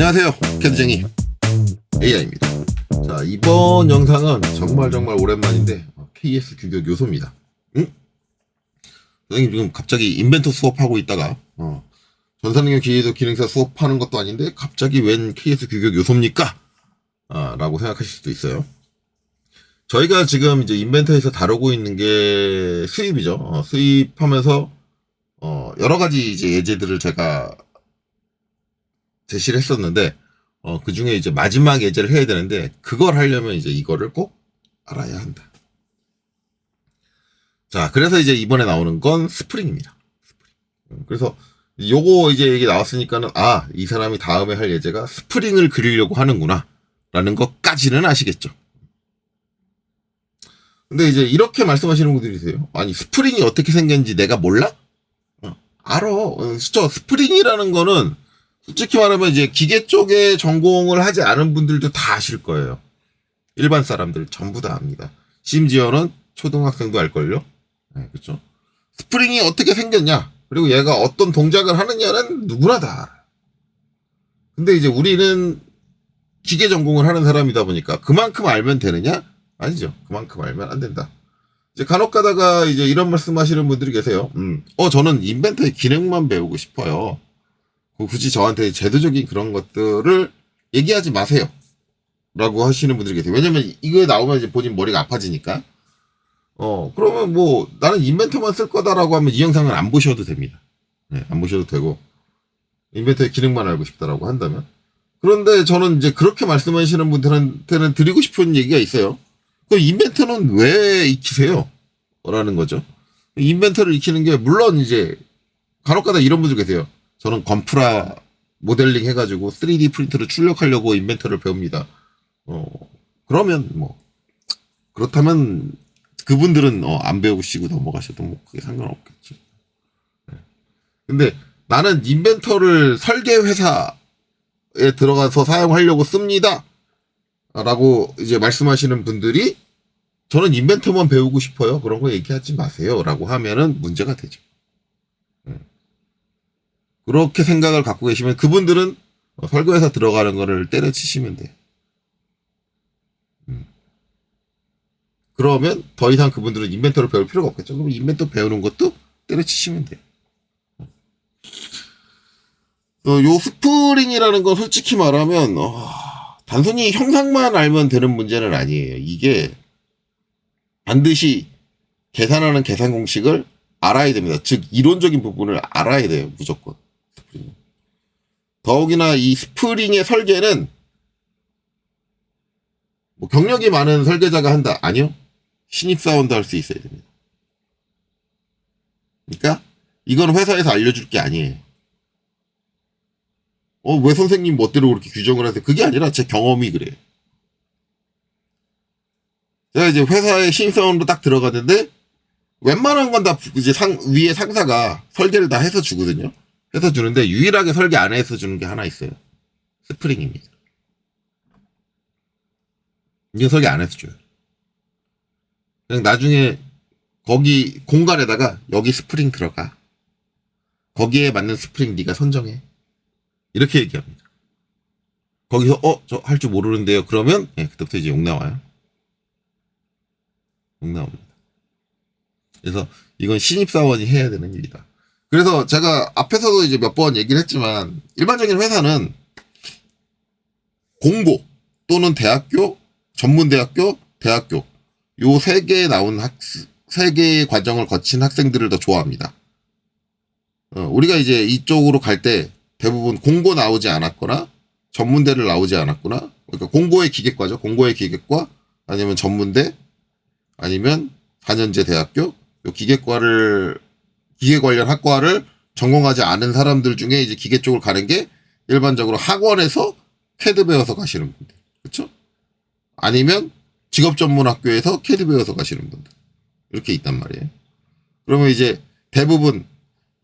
안녕하세요, 캐드쟁이 AI입니다. 자, 이번 영상은 정말 오랜만인데 KS 규격 요소입니다. 선생님 지금 갑자기 인벤터 수업하고 있다가 전산능력 기계도 기능사 수업하는 것도 아닌데 갑자기 웬 KS 규격 요소입니까? 라고 생각하실 수도 있어요. 저희가 지금 이제 인벤터에서 다루고 있는 게 수입이죠. 수입하면서 여러 가지 이제 예제들을 제가 제시를 했었는데 그 중에 이제 마지막 예제를 해야 되는데 그걸 하려면 이제 이거를 꼭 알아야 한다. 자, 그래서 이제 이번에 나오는 건 스프링입니다. 스프링. 그래서 요거 이제 얘기 나왔으니까는 이 사람이 다음에 할 예제가 스프링을 그리려고 하는구나 라는 것까지는 아시겠죠. 근데 이제 이렇게 말씀하시는 분들이 있어요. 아니, 스프링이 어떻게 생겼는지 내가 몰라? 알아. 진짜 스프링이라는 거는 솔직히 말하면 이제 기계 쪽에 전공을 하지 않은 분들도 다 아실 거예요. 일반 사람들 전부 다 압니다. 심지어는 초등학생도 알걸요? 네, 그렇죠. 스프링이 어떻게 생겼냐, 그리고 얘가 어떤 동작을 하느냐는 누구나 다 알아요. 근데 이제 우리는 기계 전공을 하는 사람이다 보니까 그만큼 알면 되느냐? 아니죠. 그만큼 알면 안 된다. 이제 간혹 가다가 이제 이런 말씀 하시는 분들이 계세요. 저는 인벤터의 기능만 배우고 싶어요. 굳이 저한테 제도적인 그런 것들을 얘기하지 마세요. 라고 하시는 분들이 계세요. 왜냐면 이거에 나오면 이제 본인 머리가 아파지니까. 그러면 뭐 나는 인벤터만 쓸 거다라고 하면 이 영상은 안 보셔도 됩니다. 네, 안 보셔도 되고 인벤터의 기능만 알고 싶다라고 한다면. 그런데 저는 이제 그렇게 말씀하시는 분들한테는 드리고 싶은 얘기가 있어요. 그럼 인벤터는 왜 익히세요? 라는 거죠. 인벤터를 익히는 게 물론 이제 간혹가다 이런 분들 계세요. 저는 건프라 모델링 해가지고 3D 프린터를 출력하려고 인벤터를 배웁니다. 그러면 뭐 그렇다면 그분들은 안 배우시고 넘어가셔도 뭐 그게 상관없겠죠. 네. 근데 나는 인벤터를 설계 회사에 들어가서 사용하려고 씁니다. 라고 이제 말씀하시는 분들이 저는 인벤터만 배우고 싶어요. 그런 거 얘기하지 마세요. 라고 하면은 문제가 되죠. 그렇게 생각을 갖고 계시면 그분들은 설계회사 들어가는 거를 때려치시면 돼요. 그러면 더 이상 그분들은 인벤터를 배울 필요가 없겠죠. 그럼 인벤터 배우는 것도 때려치시면 돼요. 요 스프링이라는 건 솔직히 말하면 단순히 형상만 알면 되는 문제는 아니에요. 이게 반드시 계산하는 계산 공식을 알아야 됩니다. 즉 이론적인 부분을 알아야 돼요. 무조건. 더욱이나 이 스프링의 설계는 뭐 경력이 많은 설계자가 한다? 아니요. 신입사원도 할 수 있어야 됩니다. 그러니까 이건 회사에서 알려줄 게 아니에요. 왜 선생님 멋대로 그렇게 규정을 하세요? 그게 아니라 제 경험이 그래요. 제가 이제 회사에 신입사원으로 딱 들어가는데 웬만한 건 다 이제 위에 상사가 설계를 다 해서 주거든요. 해서 주는데 유일하게 설계 안 해서 주는 게 하나 있어요. 스프링입니다. 이거 설계 안 해서 줘요. 그냥 나중에 거기 공간에다가 여기 스프링 들어가. 거기에 맞는 스프링 네가 선정해. 이렇게 얘기합니다. 거기서 저 할 줄 모르는데요. 그러면 그때부터 이제 욕 나와요. 욕 나옵니다. 그래서 이건 신입사원이 해야 되는 일이다. 그래서 제가 앞에서도 이제 몇 번 얘기를 했지만 일반적인 회사는 공고 또는 대학교, 전문대학교, 대학교 요 세 개에 나온 세 개의 과정을 거친 학생들을 더 좋아합니다. 우리가 이제 이쪽으로 갈 때 대부분 공고 나오지 않았거나 전문대를 나오지 않았거나 그러니까 공고의 기계과죠. 공고의 기계과 아니면 전문대 아니면 4년제 대학교 요 기계 관련 학과를 전공하지 않은 사람들 중에 이제 기계 쪽을 가는 게 일반적으로 학원에서 캐드 배워서 가시는 분들. 그렇죠? 아니면 직업 전문 학교에서 캐드 배워서 가시는 분들. 이렇게 있단 말이에요. 그러면 이제 대부분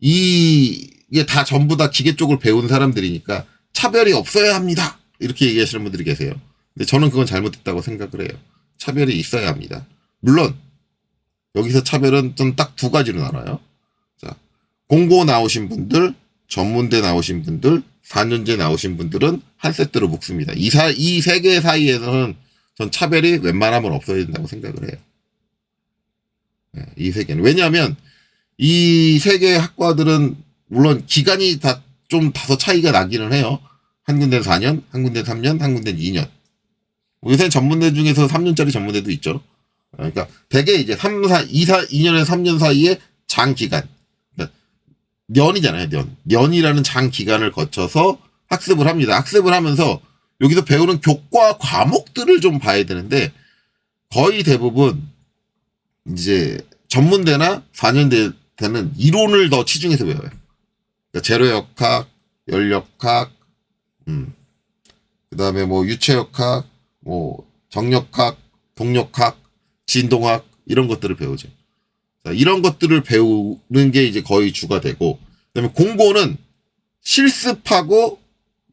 이게 다 전부 다 기계 쪽을 배운 사람들이니까 차별이 없어야 합니다. 이렇게 얘기하시는 분들이 계세요. 근데 저는 그건 잘못됐다고 생각을 해요. 차별이 있어야 합니다. 물론 여기서 차별은 좀 딱 두 가지로 나눠요. 자, 공고 나오신 분들, 전문대 나오신 분들, 4년제 나오신 분들은 한 세트로 묶습니다. 이 세 개 사이에서는 전 차별이 웬만하면 없어야 된다고 생각을 해요. 네, 이 세 개는. 왜냐하면 이 세 개의 학과들은 물론 기간이 다 좀 다소 차이가 나기는 해요. 한 군데는 4년, 한 군데는 3년, 한 군데는 2년. 요새 전문대 중에서 3년짜리 전문대도 있죠. 그러니까 대개 이제 2년에서 3년 사이에 장기간. 그러니까 년이잖아요, 년. 년이라는 장기간을 거쳐서 학습을 합니다. 학습을 하면서 여기서 배우는 교과 과목들을 좀 봐야 되는데 거의 대부분 이제 전문대나 4년대 때는 이론을 더 치중해서 배워요. 그러니까 재료역학, 열역학, 그다음에 뭐 유체역학, 뭐 정역학, 동역학, 진동학 이런 것들을 배우죠. 자, 이런 것들을 배우는 게 이제 거의 주가 되고, 그다음에 공고는 실습하고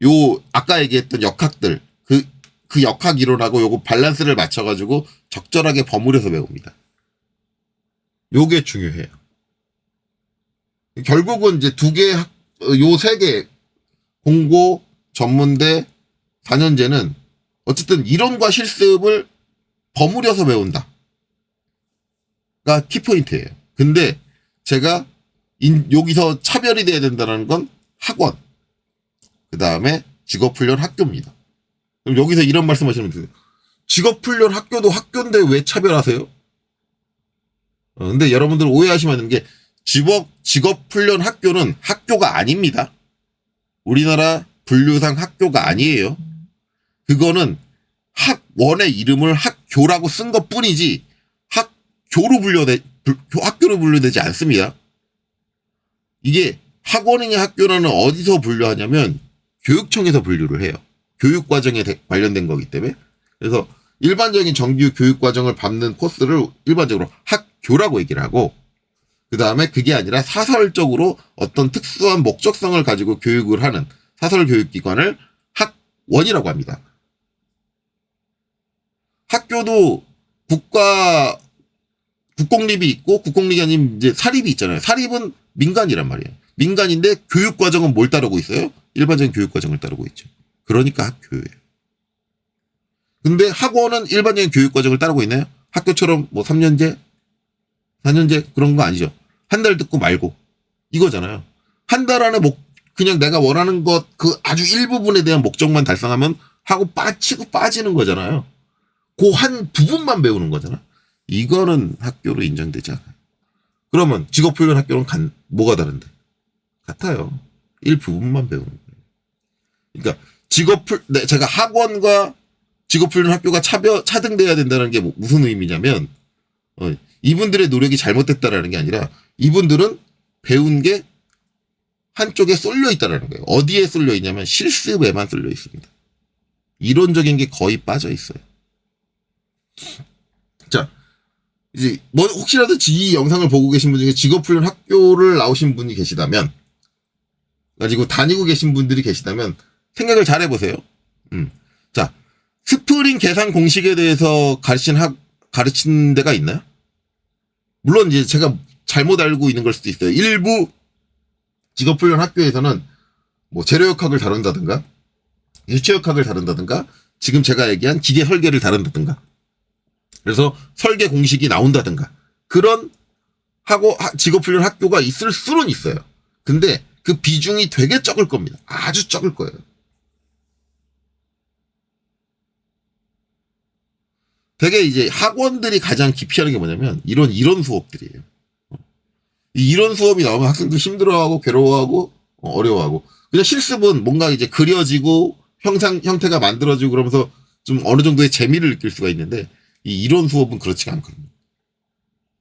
요 아까 얘기했던 역학들 그 역학 이론하고 요거 밸런스를 맞춰가지고 적절하게 버무려서 배웁니다. 요게 중요해요. 결국은 이제 요 세 개, 공고, 전문대, 4년제는 어쨌든 이론과 실습을 버무려서 배운다. 가 키포인트예요. 근데 제가 여기서 차별이 돼야 된다는 건 학원, 그 다음에 직업훈련 학교입니다. 그럼 여기서 이런 말씀 하시면 돼요. 직업훈련 학교도 학교인데 왜 차별하세요? 근데 여러분들 오해하시면 되는 게 직업훈련 학교는 학교가 아닙니다. 우리나라 분류상 학교가 아니에요. 그거는 학원의 이름을 학교라고 쓴 것 뿐이지 학교로 분류되지 않습니다. 이게 학원이냐 학교라는 어디서 분류하냐면 교육청에서 분류를 해요. 교육과정에 관련된 거기 때문에. 그래서 일반적인 정규 교육과정을 밟는 코스를 일반적으로 학교라고 얘기를 하고, 그 다음에 그게 아니라 사설적으로 어떤 특수한 목적성을 가지고 교육을 하는 사설교육기관을 학원이라고 합니다. 학교도 국공립이 있고 국공립이 아닌 이제 사립이 있잖아요. 사립은 민간이란 말이에요. 민간인데 교육과정은 뭘 따르고 있어요? 일반적인 교육과정을 따르고 있죠. 그러니까 학교예요. 근데 학원은 일반적인 교육과정을 따르고 있나요? 학교처럼 뭐 3년제, 4년제 그런 거 아니죠. 한 달 듣고 말고 이거잖아요. 한 달 안에 그냥 내가 원하는 것 그 아주 일부분에 대한 목적만 달성하면 하고 빠지는 거잖아요. 그 한 부분만 배우는 거잖아. 이거는 학교로 인정되지 않아요. 그러면 직업훈련 학교는 뭐가 다른데? 같아요. 일부분만 배우는 거예요. 그러니까 제가 학원과 직업훈련 학교가 차등돼야 된다는 게 무슨 의미냐면 이분들의 노력이 잘못됐다라는 게 아니라 이분들은 배운 게 한쪽에 쏠려 있다라는 거예요. 어디에 쏠려 있냐면 실습에만 쏠려 있습니다. 이론적인 게 거의 빠져 있어요. 자, 이제 혹시라도 이 영상을 보고 계신 분 중에 직업훈련 학교를 나오신 분이 계시다면, 가지고 다니고 계신 분들이 계시다면 생각을 잘 해보세요. 자, 스프링 계산 공식에 대해서 가르친 데가 있나요? 물론 이제 제가 잘못 알고 있는 걸 수도 있어요. 일부 직업훈련 학교에서는 뭐 재료역학을 다룬다든가 유체역학을 다룬다든가 지금 제가 얘기한 기계 설계를 다룬다든가 그래서 설계 공식이 나온다든가 그런 직업훈련 학교가 있을 수는 있어요. 근데 그 비중이 되게 적을 겁니다. 아주 적을 거예요. 되게 이제 학원들이 가장 기피하는 게 뭐냐면 이런 수업들이에요. 이 이론 수업이 나오면 학생들 힘들어하고 괴로워하고 어려워하고, 그냥 실습은 뭔가 이제 그려지고 형태가 만들어지고 그러면서 좀 어느 정도의 재미를 느낄 수가 있는데 이 이론 수업은 그렇지가 않거든요.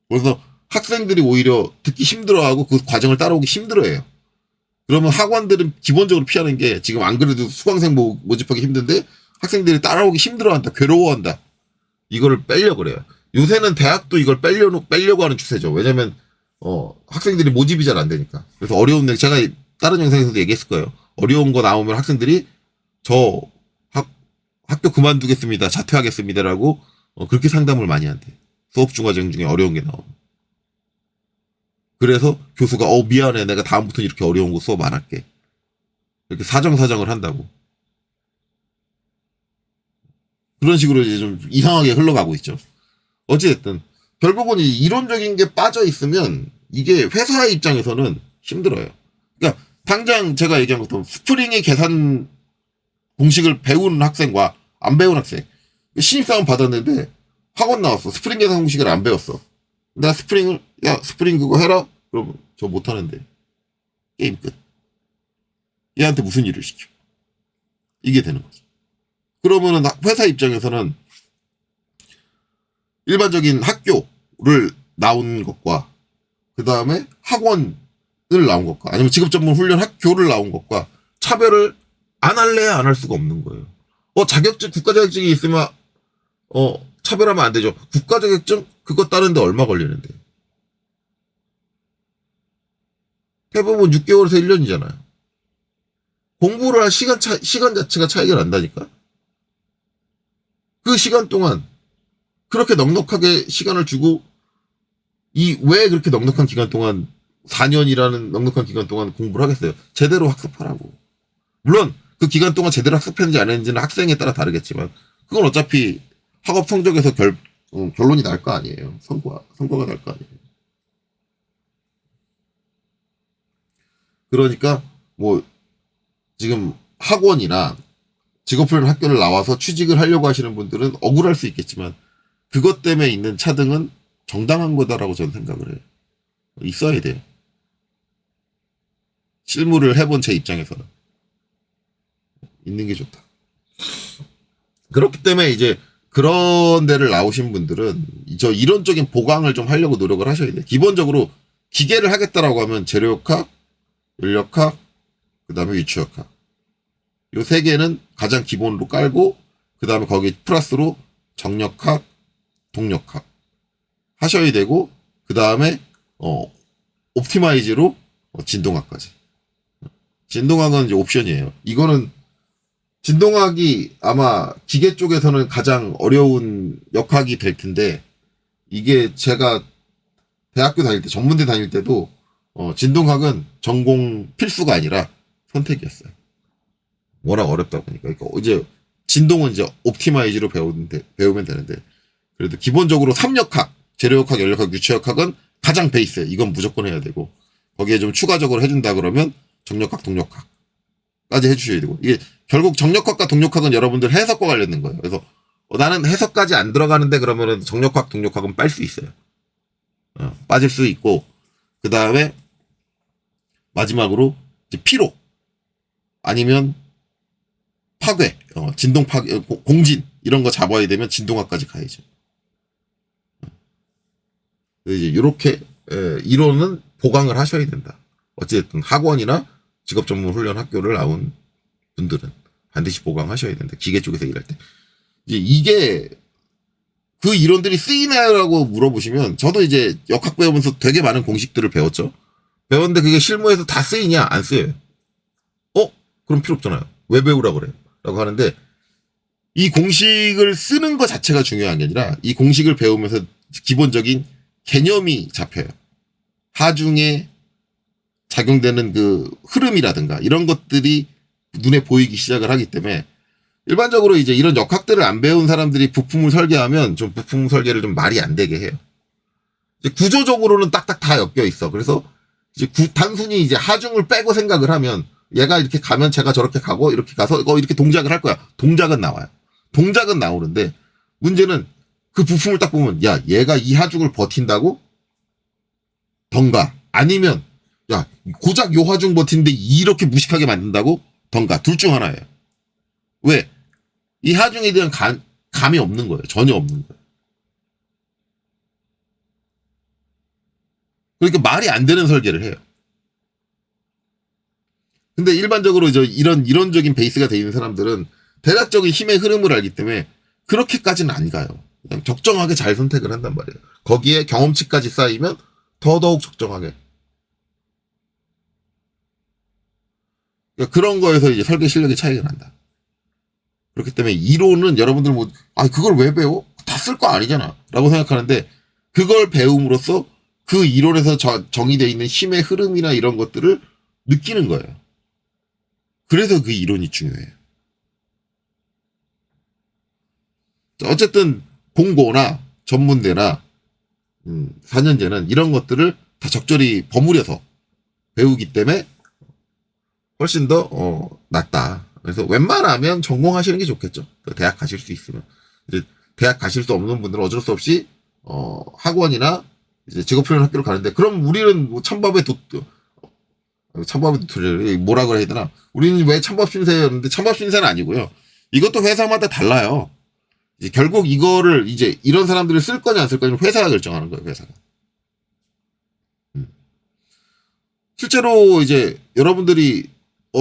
그래서 학생들이 오히려 듣기 힘들어하고 그 과정을 따라오기 힘들어해요. 그러면 학원들은 기본적으로 피하는 게, 지금 안 그래도 수강생 모집하기 힘든데 학생들이 따라오기 힘들어한다, 괴로워한다, 이거를 빼려고 그래요. 요새는 대학도 이걸 빼려고 하는 추세죠. 왜냐면 학생들이 모집이 잘 안 되니까. 그래서 어려운데, 제가 다른 영상에서도 얘기했을 거예요. 어려운 거 나오면 학생들이 학교 그만두겠습니다, 자퇴하겠습니다라고 그렇게 상담을 많이 한대요. 수업 중과정 중에 어려운 게 나오면. 그래서 교수가 미안해, 내가 다음부터 이렇게 어려운 거 수업 안 할게. 이렇게 사정사정을 한다고. 그런 식으로 이제 좀 이상하게 흘러가고 있죠. 어찌됐든 결국은 이 이론적인 게 빠져 있으면 이게 회사의 입장에서는 힘들어요. 그러니까 당장 제가 얘기한 것처럼 스프링의 계산 공식을 배우는 학생과 안 배운 학생 신입사원 받았는데 학원 나왔어. 스프링 계산 공식을 안 배웠어. 내가 스프링 그거 해라? 그러면 저 못하는데 게임 끝. 얘한테 무슨 일을 시켜. 이게 되는 거죠. 그러면은 회사 입장에서는 일반적인 학교를 나온 것과 그 다음에 학원을 나온 것과 아니면 직업전문 훈련 학교를 나온 것과 차별을 안 할래야 안 할 수가 없는 거예요. 자격증 국가 자격증이 있으면 차별하면 안 되죠. 국가 자격증 그거 따는데 얼마 걸리는데. 대부분 6개월에서 1년이잖아요. 공부를 할 시간 자체가 차이가 난다니까. 그 시간 동안 그렇게 넉넉하게 시간을 주고 왜 그렇게 넉넉한 기간 동안 4년이라는 넉넉한 기간 동안 공부를 하겠어요. 제대로 학습하라고. 물론 그 기간 동안 제대로 학습했는지 안 했는지는 학생에 따라 다르겠지만 그건 어차피 학업 성적에서 결론이 날 거 아니에요. 성과가 날 거 아니에요. 그러니까 뭐 지금 학원이나 직업훈련 학교를 나와서 취직을 하려고 하시는 분들은 억울할 수 있겠지만 그것 때문에 있는 차등은 정당한 거다라고 저는 생각을 해요. 있어야 돼요. 실무를 해본 제 입장에서는 있는 게 좋다. 그렇기 때문에 이제 그런 데를 나오신 분들은 저 이론적인 보강을 좀 하려고 노력을 하셔야 돼요. 기본적으로 기계를 하겠다라고 하면 재료역학, 연력학, 그 다음에 유추역학. 요 세 개는 가장 기본으로 깔고 그 다음에 거기 플러스로 정력학, 동력학 하셔야 되고 그 다음에 옵티마이즈로 진동학까지. 진동학은 이제 옵션이에요. 이거는 진동학이 아마 기계 쪽에서는 가장 어려운 역학이 될 텐데 이게 제가 대학교 다닐 때 전문대 다닐 때도 진동학은 전공 필수가 아니라 선택이었어요. 워낙 어렵다 보니까. 그러니까 이제 진동은 이제 옵티마이즈로 배우면 되는데 그래도 기본적으로 3역학, 재료역학, 연력학, 유추역학은 가장 베이스예요. 이건 무조건 해야 되고 거기에 좀 추가적으로 해준다 그러면 정력학, 동력학까지 해주셔야 되고 이게 결국 정력학과 동력학은 여러분들 해석과 관련된 거예요. 그래서 나는 해석까지 안 들어가는데 그러면은 정력학, 동력학은 빨 수 있어요. 빠질 수 있고 그 다음에 마지막으로 이제 피로 아니면 파괴, 진동 파괴, 공진 이런 거 잡아야 되면 진동학까지 가야죠. 이제 이렇게 이론은 보강을 하셔야 된다. 어쨌든 학원이나 직업전문훈련 학교를 나온 분들은 반드시 보강하셔야 된다. 기계 쪽에서 일할 때. 이게 그 이론들이 쓰이나요라고 물어보시면 저도 이제 역학 배우면서 되게 많은 공식들을 배웠죠. 배웠는데 그게 실무에서 다 쓰이냐? 안 쓰여요. 그럼 필요 없잖아요. 왜 배우라 그래요? 라고 하는데 이 공식을 쓰는 것 자체가 중요한 게 아니라 이 공식을 배우면서 기본적인 개념이 잡혀요. 하중에 작용되는 그 흐름이라든가 이런 것들이 눈에 보이기 시작을 하기 때문에 일반적으로 이제 이런 역학들을 안 배운 사람들이 부품을 설계하면 좀 부품 설계를 좀 말이 안 되게 해요. 이제 구조적으로는 딱딱 다 엮여 있어. 그래서 이제 단순히 이제 하중을 빼고 생각을 하면 얘가 이렇게 가면 제가 저렇게 가고 이렇게 가서 이렇게 동작을 할 거야. 동작은 나와요. 동작은 나오는데 문제는 그 부품을 딱 보면 야 얘가 이 하중을 버틴다고? 던가 아니면 야 고작 요 하중 버티는데 이렇게 무식하게 만든다고? 던가 둘 중 하나예요. 왜? 이 하중에 대한 감이 없는 거예요. 전혀 없는 거예요. 그러니까 말이 안 되는 설계를 해요. 근데 일반적으로 이런 이론적인 베이스가 돼 있는 사람들은 대략적인 힘의 흐름을 알기 때문에 그렇게까지는 안 가요. 그냥 적정하게 잘 선택을 한단 말이에요. 거기에 경험치까지 쌓이면 더더욱 적정하게. 그러니까 그런 거에서 이제 설계 실력의 차이가 난다. 그렇기 때문에 이론은 여러분들 그걸 왜 배워? 다 쓸 거 아니잖아. 라고 생각하는데 그걸 배움으로써 그 이론에서 정의되어 있는 힘의 흐름이나 이런 것들을 느끼는 거예요. 그래서 그 이론이 중요해요. 어쨌든 공고나 전문대나 4년제는 이런 것들을 다 적절히 버무려서 배우기 때문에 훨씬 더 낫다. 그래서 웬만하면 전공하시는 게 좋겠죠. 대학 가실 수 있으면. 이제 대학 가실 수 없는 분들은 어쩔 수 없이 학원이나 이제 직업훈련 학교를 가는데, 그럼 우리는 뭐 찬밥에 도토리 뭐라 그래야 되나? 우리는 왜 찬밥 신세였는데, 찬밥 신세는 아니고요. 이것도 회사마다 달라요. 이제 결국 이거를 이제 이런 사람들을 쓸 거냐 안 쓸 거냐는 회사가 결정하는 거예요. 회사가. 실제로 이제 여러분들이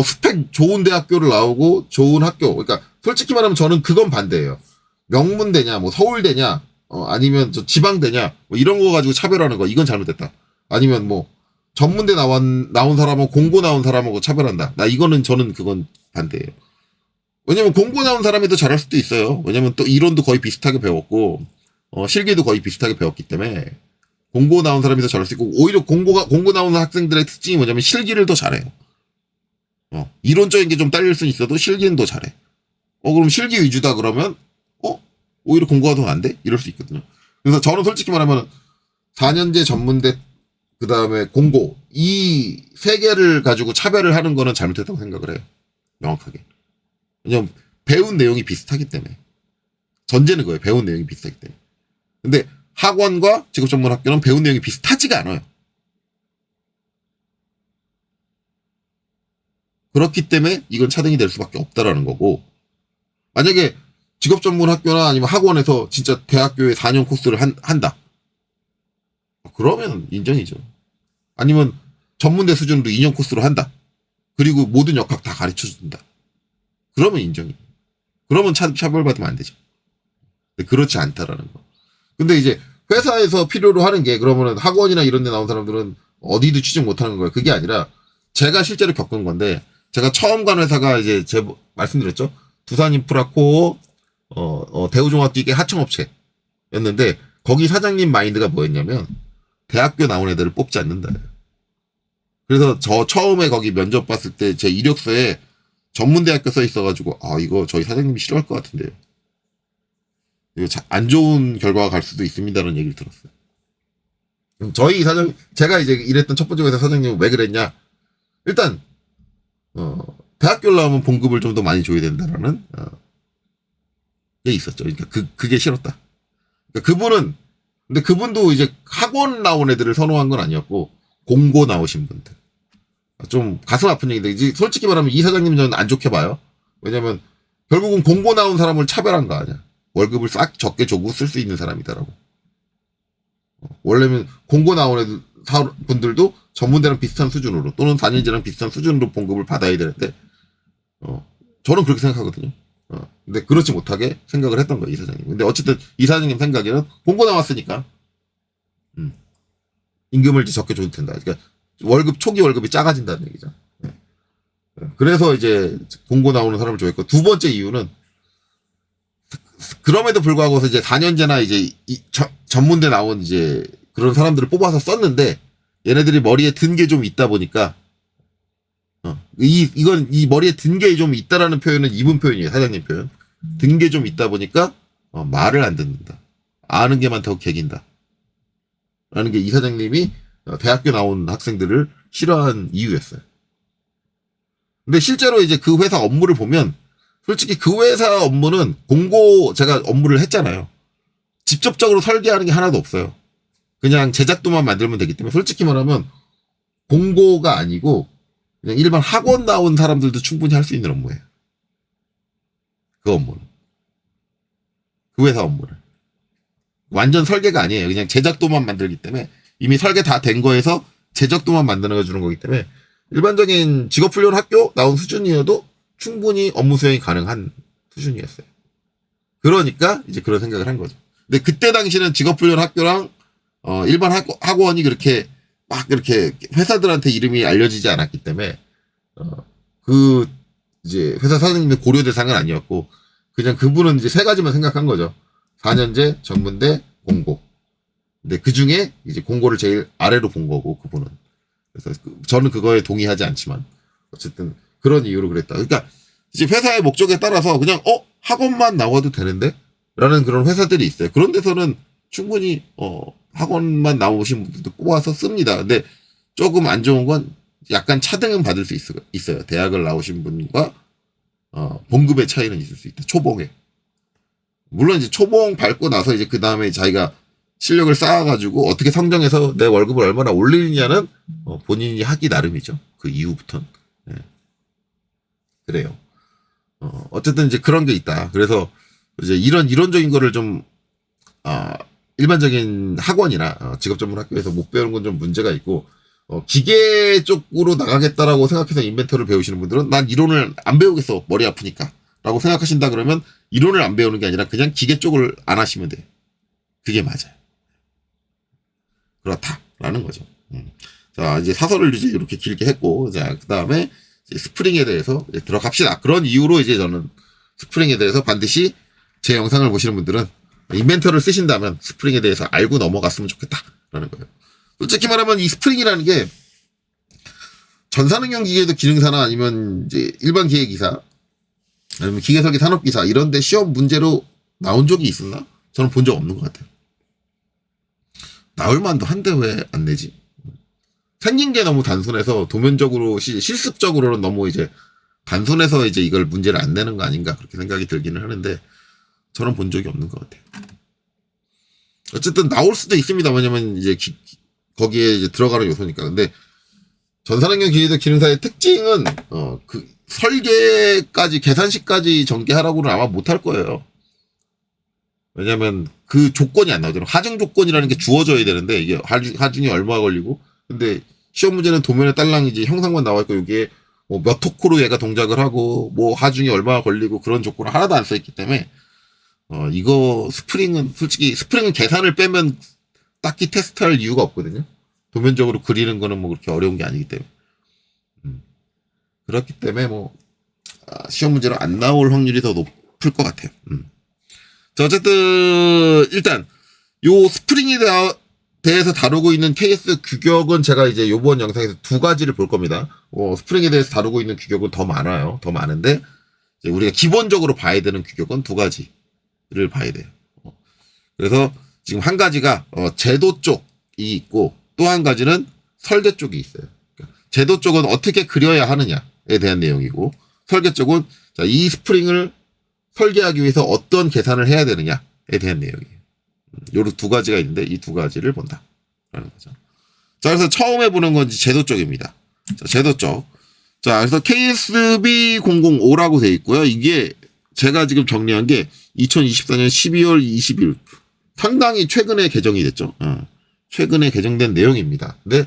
스펙 좋은 대학교를 나오고 좋은 학교, 그러니까 솔직히 말하면 저는 그건 반대예요. 명문대냐, 뭐 서울대냐, 아니면 저 지방대냐, 뭐 이런 거 가지고 차별하는 거, 이건 잘못됐다. 아니면 뭐 전문대 나온 사람하고 공고 나온 사람하고 차별한다. 이거는 저는 그건 반대예요. 왜냐면 공고 나온 사람이 더 잘할 수도 있어요. 왜냐면 또 이론도 거의 비슷하게 배웠고, 실기도 거의 비슷하게 배웠기 때문에 공고 나온 사람이 더 잘할 수 있고, 오히려 공고 나오는 학생들의 특징이 뭐냐면 실기를 더 잘해요. 이론적인 게 좀 딸릴 수는 있어도 실기는 더 잘해. 그럼 실기 위주다 그러면, 오히려 공고가 더 안 돼? 이럴 수 있거든요. 그래서 저는 솔직히 말하면 4년제 전문대, 그 다음에 공고, 이 세 개를 가지고 차별을 하는 거는 잘못했다고 생각을 해요. 명확하게. 왜냐면 배운 내용이 비슷하기 때문에. 전제는 그거예요. 배운 내용이 비슷하기 때문에. 근데 학원과 직업전문학교는 배운 내용이 비슷하지가 않아요. 그렇기 때문에 이건 차등이 될 수밖에 없다라는 거고, 만약에 직업전문학교나 아니면 학원에서 진짜 대학교에 4년 코스를 한다. 그러면 인정이죠. 아니면 전문대 수준으로 2년 코스로 한다. 그리고 모든 역학 다 가르쳐준다. 그러면 인정이에요. 그러면 차별받으면 안 되죠. 근데 그렇지 않다라는 거. 근데 이제 회사에서 필요로 하는 게, 그러면은 학원이나 이런 데 나온 사람들은 어디도 취직 못하는 거예요. 그게 아니라 제가 실제로 겪은 건데, 제가 처음 간 회사가 이제 말씀드렸죠. 두산인프라코어 대우종합기계 하청업체였는데, 거기 사장님 마인드가 뭐였냐면 대학교 나온 애들을 뽑지 않는다. 그래서 저 처음에 거기 면접 봤을 때 제 이력서에 전문대학교 써 있어가지고, 이거 저희 사장님이 싫어할 것 같은데요. 이거 안 좋은 결과가 갈 수도 있습니다라는 얘기를 들었어요. 저희 제가 이제 일했던 첫 번째 회사 사장님은 왜 그랬냐? 일단 대학교를 나오면 봉급을 좀 더 많이 줘야 된다라는 게 있었죠. 그러니까 그게 싫었다. 그러니까 근데 그분도 이제 학원 나온 애들을 선호한 건 아니었고, 공고 나오신 분들. 좀 가슴 아픈 얘기인데, 이제 솔직히 말하면 이 사장님 저는 안 좋게 봐요. 왜냐면 결국은 공고 나온 사람을 차별한 거 아니야. 월급을 싹 적게 주고 쓸 수 있는 사람이다라고. 원래는 공고 나온 애들 분들도 전문대랑 비슷한 수준으로, 또는 4년제랑 비슷한 수준으로 봉급을 받아야 되는데, 저는 그렇게 생각하거든요. 근데 그렇지 못하게 생각을 했던 거예요, 이 사장님. 근데 어쨌든 이 사장님 생각에는 공고 나왔으니까 임금을 이제 적게 줘도 된다. 그러니까 초기 월급이 작아진다는 얘기죠. 네. 그래서 이제 공고 나오는 사람을 좋아했고, 두 번째 이유는, 그럼에도 불구하고 이제 4년제나 이제 전문대 나온 이제 그런 사람들을 뽑아서 썼는데, 얘네들이 머리에 든 게 좀 있다 보니까, 이 머리에 든 게 좀 있다라는 표현은 이분 표현이에요. 사장님 표현. 든 게 좀 있다 보니까, 말을 안 듣는다. 아는 게 많다고 개긴다. 라는 게 이 사장님이 대학교 나온 학생들을 싫어한 이유였어요. 근데 실제로 이제 그 회사 업무를 보면, 솔직히 그 회사 업무는 제가 업무를 했잖아요. 직접적으로 설계하는 게 하나도 없어요. 그냥 제작도만 만들면 되기 때문에, 솔직히 말하면 공고가 아니고 그냥 일반 학원 나온 사람들도 충분히 할 수 있는 업무예요. 그 업무는. 그 회사 업무를. 완전 설계가 아니에요. 그냥 제작도만 만들기 때문에, 이미 설계 다 된 거에서 제작도만 만들어 주는 거기 때문에, 일반적인 직업훈련 학교 나온 수준이어도 충분히 업무 수행이 가능한 수준이었어요. 그러니까 이제 그런 생각을 한 거죠. 근데 그때 당시는 직업훈련 학교랑 일반 학원이 그렇게 막 이렇게 회사들한테 이름이 알려지지 않았기 때문에 이제 회사 사장님의 고려 대상은 아니었고, 그냥 그분은 이제 세 가지만 생각한 거죠. 4년제, 전문대, 공고. 근데 그 중에 이제 공고를 제일 아래로 본 거고, 그분은. 그래서 저는 그거에 동의하지 않지만, 어쨌든 그런 이유로 그랬다. 그러니까 이제 회사의 목적에 따라서 그냥 학원만 나와도 되는데 라는 그런 회사들이 있어요. 그런 데서는 충분히 학원만 나오신 분들도 뽑아서 씁니다. 근데 조금 안 좋은 건 약간 차등은 받을 수 있어요. 대학을 나오신 분과 봉급의 차이는 있을 수 있다. 초봉에. 물론 이제 초봉 밟고 나서 이제 그 다음에 자기가 실력을 쌓아가지고 어떻게 성장해서 내 월급을 얼마나 올리느냐는 본인이 하기 나름이죠. 그 이후부터는. 네. 그래요. 어쨌든 이제 그런 게 있다. 그래서 이제 이론적인 거를 좀 일반적인 학원이나 직업전문학교에서 못 배우는 건 좀 문제가 있고 기계 쪽으로 나가겠다라고 생각해서 인벤터를 배우시는 분들은 난 이론을 안 배우겠어. 머리 아프니까. 라고 생각하신다 그러면 이론을 안 배우는 게 아니라 그냥 기계 쪽을 안 하시면 돼요. 그게 맞아요. 그렇다라는 거죠. 자, 이제 사설을 이제 이렇게 길게 했고, 자, 그 다음에 스프링에 대해서 이제 들어갑시다. 그런 이유로 이제 저는 스프링에 대해서 반드시 제 영상을 보시는 분들은 인벤터를 쓰신다면 스프링에 대해서 알고 넘어갔으면 좋겠다라는 거예요. 솔직히 말하면 이 스프링이라는 게 전산응용 기계도 기능사나 아니면 이제 일반 기계기사 아니면 기계설계 산업기사 이런데 시험 문제로 나온 적이 있었나? 저는 본 적 없는 것 같아요. 나올 만도 한데 왜 안 내지? 생긴 게 너무 단순해서 도면적으로 실습적으로는 너무 이제 단순해서 이제 이걸 문제를 안 내는 거 아닌가 그렇게 생각이 들기는 하는데 저는 본 적이 없는 것 같아요. 어쨌든 나올 수도 있습니다. 왜냐면 이제 거기에 이제 들어가는 요소니까. 근데 전산응용 기계도 기능사의 특징은 그 설계까지 계산식까지 전개하라고는 아마 못할 거예요. 왜냐면 그 조건이 안 나오잖아요. 하중 조건이라는 게 주어져야 되는데 이게 하중이 얼마 걸리고 근데 시험 문제는 도면에 딸랑 이제 형상만 나와 있고 여기에 뭐 몇 토크로 얘가 동작을 하고 뭐 하중이 얼마 걸리고 그런 조건은 하나도 안 써 있기 때문에 이거 솔직히 스프링은 계산을 빼면 딱히 테스트할 이유가 없거든요. 도면적으로 그리는 거는 뭐 그렇게 어려운 게 아니기 때문에 그렇기 때문에 뭐 시험 문제로 안 나올 확률이 더 높을 것 같아요. 자, 어쨌든 일단 요 스프링에 대해서 다루고 있는 KS 규격은 제가 이제 요번 영상에서 두 가지를 볼 겁니다. 스프링에 대해서 다루고 있는 규격은 더 많아요. 더 많은데 이제 우리가 기본적으로 봐야 되는 규격은 두 가지를 봐야 돼요. 그래서 지금 한 가지가 제도 쪽이 있고 또 한 가지는 설계 쪽이 있어요. 그러니까 제도 쪽은 어떻게 그려야 하느냐에 대한 내용이고 설계 쪽은 자, 이 스프링을 설계하기 위해서 어떤 계산을 해야 되느냐에 대한 내용이에요. 요런 두 가지가 있는데 이 두 가지를 본다라는 거죠. 자, 그래서 처음에 보는 건 제도 쪽입니다. 자, 제도 쪽. 자, 그래서 KSB005라고 돼 있고요. 이게 제가 지금 정리한 게 2024년 12월 20일 상당히 최근에 개정이 됐죠. 최근에 개정된 내용입니다. 근데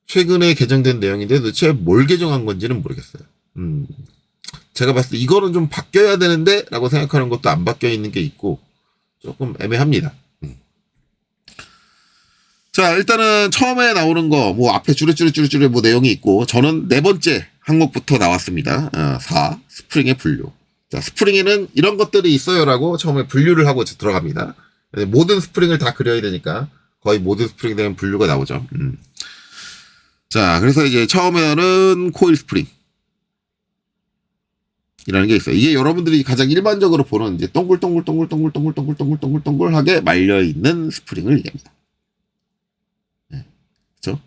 최근에 개정된 내용인데 도대체 뭘 개정한 건지는 모르겠어요. 제가 봤을 때 이거는 좀 바뀌어야 되는데 라고 생각하는 것도 안 바뀌어 있는 게 있고 조금 애매합니다. 자, 일단은 처음에 나오는 거 뭐 앞에 쭈르쭈르 뭐 내용이 있고 저는 네 번째 항목부터 나왔습니다. 4. 스프링의 분류. 자, 스프링에는 이런 것들이 있어요라고 처음에 분류를 하고 들어갑니다. 모든 스프링을 다 그려야 되니까 거의 모든 스프링에 대한 분류가 나오죠. 자, 그래서 이제 처음에는 코일 스프링. 이라는 게 있어요. 이게 여러분들이 가장 일반적으로 보는 이제 동글동글하게 말려있는 스프링을 얘기합니다. 네. 그쵸?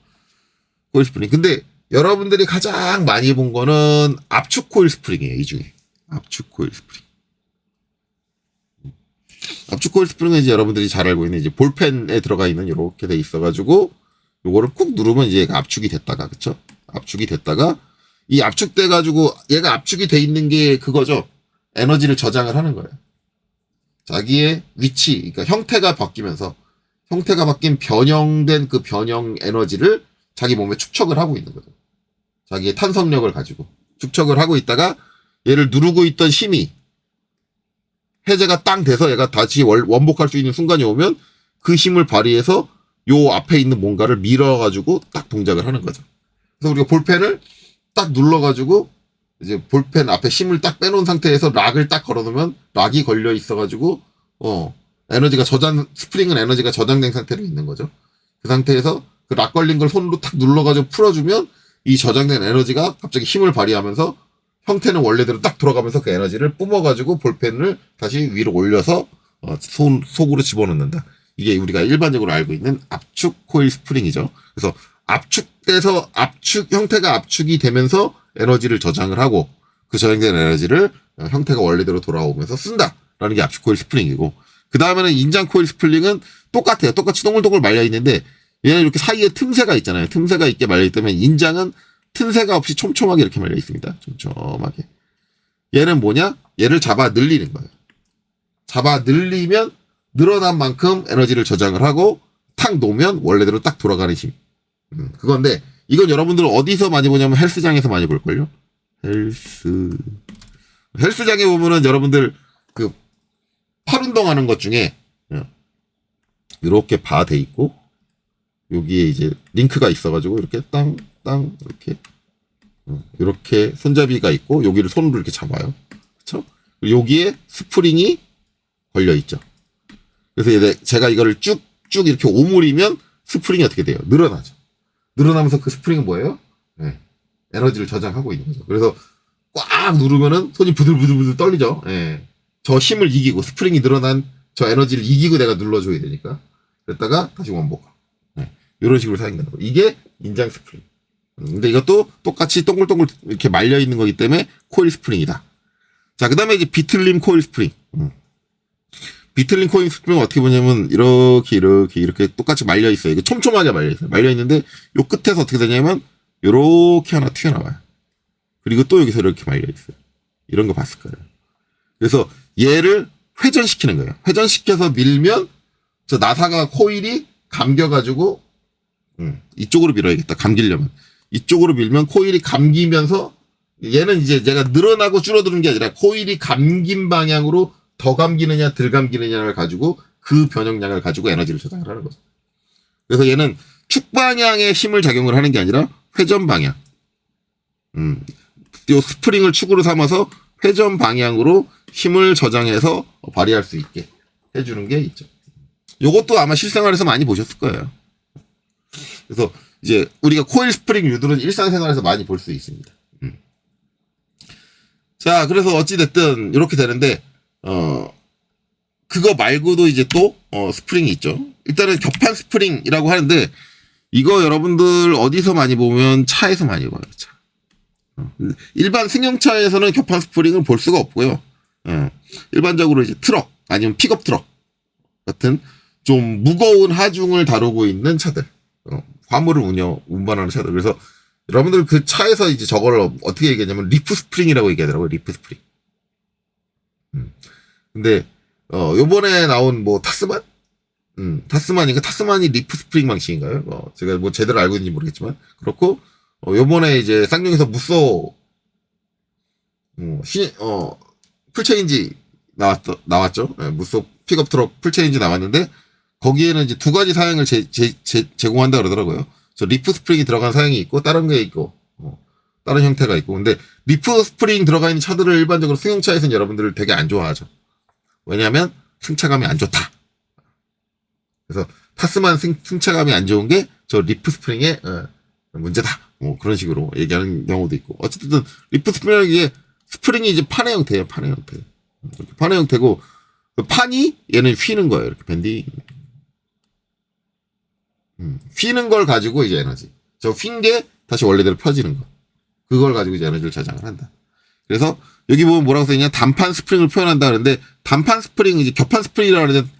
코일 스프링. 근데 여러분들이 가장 많이 본 거는 압축 코일 스프링이에요. 이 중에. 압축 코일 스프링. 압축 코일 스프링은 이제 여러분들이 잘 알고 있는 이제 볼펜에 들어가 있는 이렇게 돼 있어가지고 요거를 꾹 누르면 이제 얘가 압축이 됐다가 그쵸? 압축이 됐다가 이 압축돼가지고 얘가 압축이 돼 있는 게 그거죠. 에너지를 저장을 하는 거예요. 자기의 위치, 그러니까 형태가 바뀌면서 형태가 바뀐 변형된 그 변형 에너지를 자기 몸에 축적을 하고 있는 거죠. 자기의 탄성력을 가지고 축적을 하고 있다가 얘를 누르고 있던 힘이 해제가 땅 돼서 얘가 다시 원복할 수 있는 순간이 오면 그 힘을 발휘해서 요 앞에 있는 뭔가를 밀어가지고 딱 동작을 하는 거죠. 그래서 우리가 볼펜을 딱 눌러가지고 이제 볼펜 앞에 힘을 딱 빼놓은 상태에서 락을 딱 걸어놓으면 락이 걸려 있어가지고 에너지가 스프링은 에너지가 저장된 상태로 있는 거죠. 그 상태에서 그 락 걸린 걸 손으로 탁 눌러가지고 풀어주면 이 저장된 에너지가 갑자기 힘을 발휘하면서 형태는 원래대로 딱 돌아가면서 그 에너지를 뿜어가지고 볼펜을 다시 위로 올려서 속으로 집어넣는다. 이게 우리가 일반적으로 알고 있는 압축 코일 스프링이죠. 그래서 압축돼서 형태가 압축이 되면서 에너지를 저장을 하고 그 저장된 에너지를 형태가 원래대로 돌아오면서 쓴다라는 게 압축 코일 스프링이고, 그 다음에는 인장 코일 스프링은 똑같아요. 똑같이 동글동글 말려 있는데 얘는 이렇게 사이에 틈새가 있잖아요. 틈새가 있게 말려 있다면 인장은 틈새가 없이 촘촘하게 이렇게 말려 있습니다. 촘촘하게. 얘는 뭐냐? 얘를 잡아 늘리는 거예요. 잡아 늘리면 늘어난 만큼 에너지를 저장을 하고 탁 놓으면 원래대로 딱 돌아가는 힘. 그건데 이건 여러분들 어디서 많이 보냐면 헬스장에서 많이 볼걸요? 헬스장에 보면은 여러분들 그 팔 운동하는 것 중에 이렇게 바 돼 있고 여기에 이제 링크가 있어가지고 이렇게 땅 이렇게 손잡이가 있고 여기를 손으로 이렇게 잡아요. 그렇죠? 여기에 스프링이 걸려 있죠. 그래서 제가 이거를 쭉 이렇게 오므리면 스프링이 어떻게 돼요? 늘어나죠. 늘어나면서 그 스프링은 뭐예요? 네. 에너지를 저장하고 있는 거죠. 그래서 꽉 누르면은 손이 부들부들 떨리죠. 네. 저 힘을 이기고 스프링이 늘어난 저 에너지를 이기고 내가 눌러줘야 되니까. 그랬다가 다시 원복. 네. 이런 식으로 사용되는 거. 이게 인장 스프링. 근데 이것도 똑같이 동글동글 이렇게 말려 있는 거기 때문에 코일 스프링이다. 자, 그 다음에 이제 비틀림 코일 스프링. 비틀림 코일 스프링은 어떻게 보냐면 이렇게 똑같이 말려 있어요. 이거 촘촘하게 말려 있어요. 말려 있는데 요 끝에서 어떻게 되냐면 요렇게 하나 튀어나와요. 그리고 또 여기서 이렇게 말려 있어요. 이런 거 봤을 거예요. 그래서 얘를 회전시키는 거예요. 회전시켜서 밀면 저 나사가 코일이 감겨가지고 이쪽으로 밀어야겠다. 감기려면 이쪽으로 밀면 코일이 감기면서 얘는 이제 내가 늘어나고 줄어드는 게 아니라 코일이 감긴 방향으로 더 감기느냐 덜 감기느냐를 가지고 그 변형량을 가지고 에너지를 저장을 하는 거죠. 그래서 얘는 축 방향의 힘을 작용을 하는 게 아니라 회전 방향. 이 스프링을 축으로 삼아서 회전 방향으로 힘을 저장해서 발휘할 수 있게 해주는 게 있죠. 요것도 아마 실생활에서 많이 보셨을 거예요. 그래서 이제 우리가 코일 스프링 유들은 일상생활에서 많이 볼 수 있습니다. 자, 그래서 어찌됐든 이렇게 되는데 그거 말고도 이제 또 스프링이 있죠. 일단은 격판 스프링이라고 하는데 이거 여러분들 어디서 많이 보면 차에서 많이 봐요. 차. 일반 승용차에서는 격판 스프링을 볼 수가 없고요. 일반적으로 이제 트럭 아니면 픽업 트럭 같은 좀 무거운 하중을 다루고 있는 차들, 화물을 운반하는 차들. 그래서 여러분들 그 차에서 이제 저거를 어떻게 얘기하냐면 리프 스프링이라고 얘기하더라고요. 리프 스프링. 근데 요번에 나온 뭐 타스만? 타스만이 리프 스프링 방식인가요? 제가 뭐 제대로 알고 있는지 모르겠지만 그렇고 요번에 이제 쌍용에서 무쏘 풀체인지 나왔죠. 네, 무쏘 픽업 트럭 풀체인지 나왔는데 거기에는 이제 두 가지 사양을 제공한다 그러더라고요. 저 리프 스프링이 들어간 사양이 있고 다른 게 있고 다른 형태가 있고. 근데 리프 스프링 들어가 있는 차들을 일반적으로 승용차에서는 여러분들을 되게 안 좋아하죠. 왜냐하면 승차감이 안 좋다. 그래서 타스만 승차감이 안 좋은 게 저 리프 스프링의 문제다. 뭐 그런 식으로 얘기하는 경우도 있고. 어쨌든 리프 스프링이 이게 스프링이 이제 판의 형태예요. 판의 형태. 이렇게 판의 형태고 그 판이 얘는 휘는 거예요. 이렇게 밴딩. 휘는 걸 가지고 이제 에너지. 저 휜 게 다시 원래대로 펴지는 거. 그걸 가지고 이제 에너지를 저장을 한다. 그래서 여기 보면 뭐라고 써있냐? 단판 스프링을 표현한다 그러는데 단판 스프링 이제 격판 스프링이라고 하는데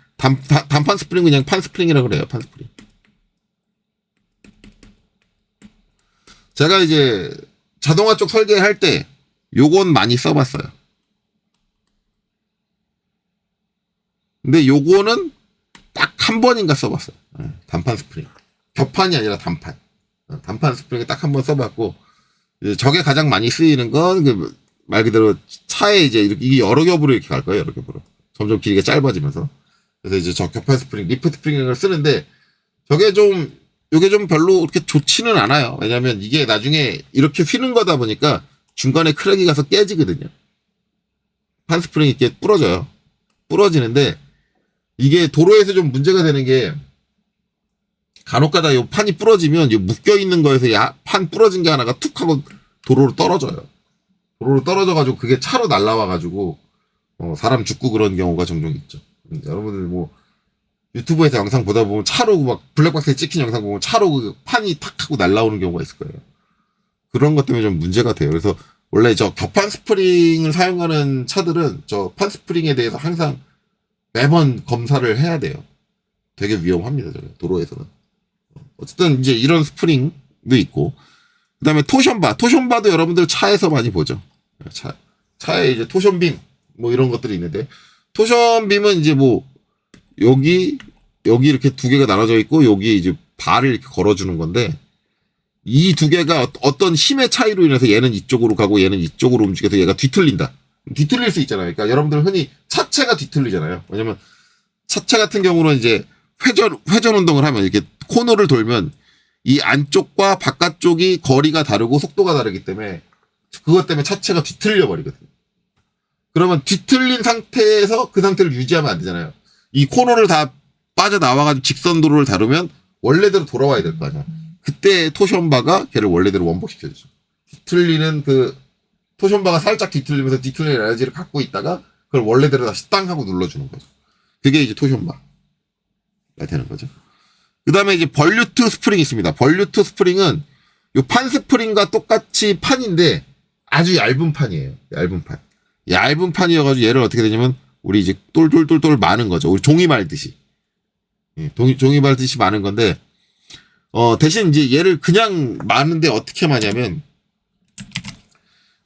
단판 스프링 그냥 판 스프링이라고 그래요. 판 스프링. 제가 이제 자동화 쪽 설계할 때 요건 많이 써봤어요. 근데 요거는 딱 한 번인가 써봤어요. 단판 스프링. 격판이 아니라 단판. 단판 스프링을 딱 한 번 써봤고 저게 가장 많이 쓰이는 건 말 그대로 차에 이제 이게 여러 겹으로 이렇게 갈 거예요. 여러 겹으로. 점점 길이가 짧아지면서. 그래서 이제 저 격판 스프링, 리프 스프링을 쓰는데 요게 좀 별로 그렇게 좋지는 않아요. 왜냐면 이게 나중에 이렇게 휘는 거다 보니까 중간에 크랙이 가서 깨지거든요. 판 스프링이 이렇게 부러져요. 부러지는데 이게 도로에서 좀 문제가 되는 게 간혹가다 요 판이 부러지면 요 묶여 있는 거에서 판 부러진 게 하나가 툭 하고 도로로 떨어져요. 도로로 떨어져가지고 그게 차로 날라와가지고 사람 죽고 그런 경우가 종종 있죠. 여러분들 뭐 유튜브에서 영상 보다 보면 차로 막 블랙박스에 찍힌 영상 보면 차로 그 판이 탁 하고 날라오는 경우가 있을 거예요. 그런 것 때문에 좀 문제가 돼요. 그래서 원래 저 격판 스프링을 사용하는 차들은 저 판 스프링에 대해서 항상 매번 검사를 해야 돼요. 되게 위험합니다. 도로에서는. 어쨌든 이제 이런 스프링도 있고, 그 다음에 토션바도 여러분들 차에서 많이 보죠. 차에 이제 토션빔 뭐 이런 것들이 있는데, 토션빔은 이제 뭐 여기 이렇게 두 개가 나눠져 있고 여기 이제 발을 이렇게 걸어주는 건데, 이 두 개가 어떤 힘의 차이로 인해서 얘는 이쪽으로 가고 얘는 이쪽으로 움직여서 얘가 뒤틀린다. 뒤틀릴 수 있잖아요. 그러니까 여러분들 흔히 차체가 뒤틀리잖아요. 왜냐면 차체 같은 경우는 이제 회전 운동을 하면 이렇게 코너를 돌면 이 안쪽과 바깥쪽이 거리가 다르고 속도가 다르기 때문에 그것 때문에 차체가 뒤틀려 버리거든요. 그러면 뒤틀린 상태에서 그 상태를 유지하면 안 되잖아요. 이 코너를 다 빠져나와가지고 직선 도로를 다루면 원래대로 돌아와야 될 거 아니야. 그때 토션바가 걔를 원래대로 원복시켜주죠. 뒤틀리는 그 토션바가 살짝 뒤틀리면서 뒤틀리는 에너지를 갖고 있다가 그걸 원래대로 다시 땅 하고 눌러주는 거죠. 그게 이제 토션바가 되는 거죠. 그 다음에 이제 벌류트 스프링이 있습니다. 벌류트 스프링은 요 판 스프링과 똑같이 판인데 아주 얇은 판이에요. 얇은 판이어가지고 얘를 어떻게 되냐면 우리 이제 똘똘똘똘 마는 거죠. 우리 종이 말듯이. 종이 말듯이 마는 건데, 대신 이제 얘를 그냥 마는데 어떻게 마냐면,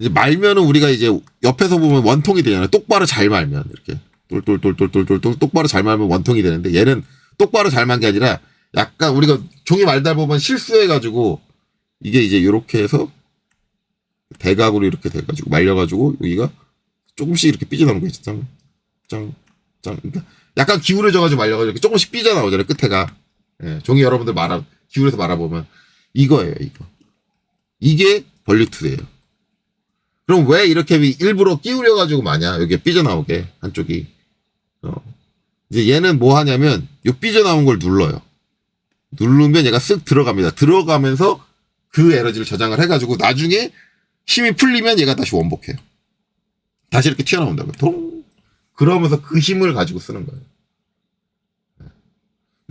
이제 말면은 우리가 이제 옆에서 보면 원통이 되잖아요. 똑바로 잘 말면. 이렇게. 똘똘똘똘똘똘 똑바로 잘 말면 원통이 되는데, 얘는 똑바로 잘 만 게 아니라 약간 우리가 종이 말다 보면 실수해가지고, 이게 이제 요렇게 해서 대각으로 이렇게 돼가지고 말려가지고 여기가 조금씩 이렇게 삐져나오는 거 있죠. 짱. 그러니까 약간 기울어져가지고 말려가지고 조금씩 삐져나오잖아요. 끝에가. 예, 종이 여러분들 기울여서 말아보면 이거예요. 이게 벌류트예요. 그럼 왜 이렇게 일부러 끼우려가지고 마냐? 여기에 삐져나오게 한쪽이. 이제 얘는 뭐 하냐면 요 삐져나온 걸 눌러요. 누르면 얘가 쓱 들어갑니다. 들어가면서 그 에너지를 저장을 해가지고 나중에 힘이 풀리면 얘가 다시 원복해요. 다시 이렇게 튀어나온다고. 통. 그러면서 그 힘을 가지고 쓰는 거예요.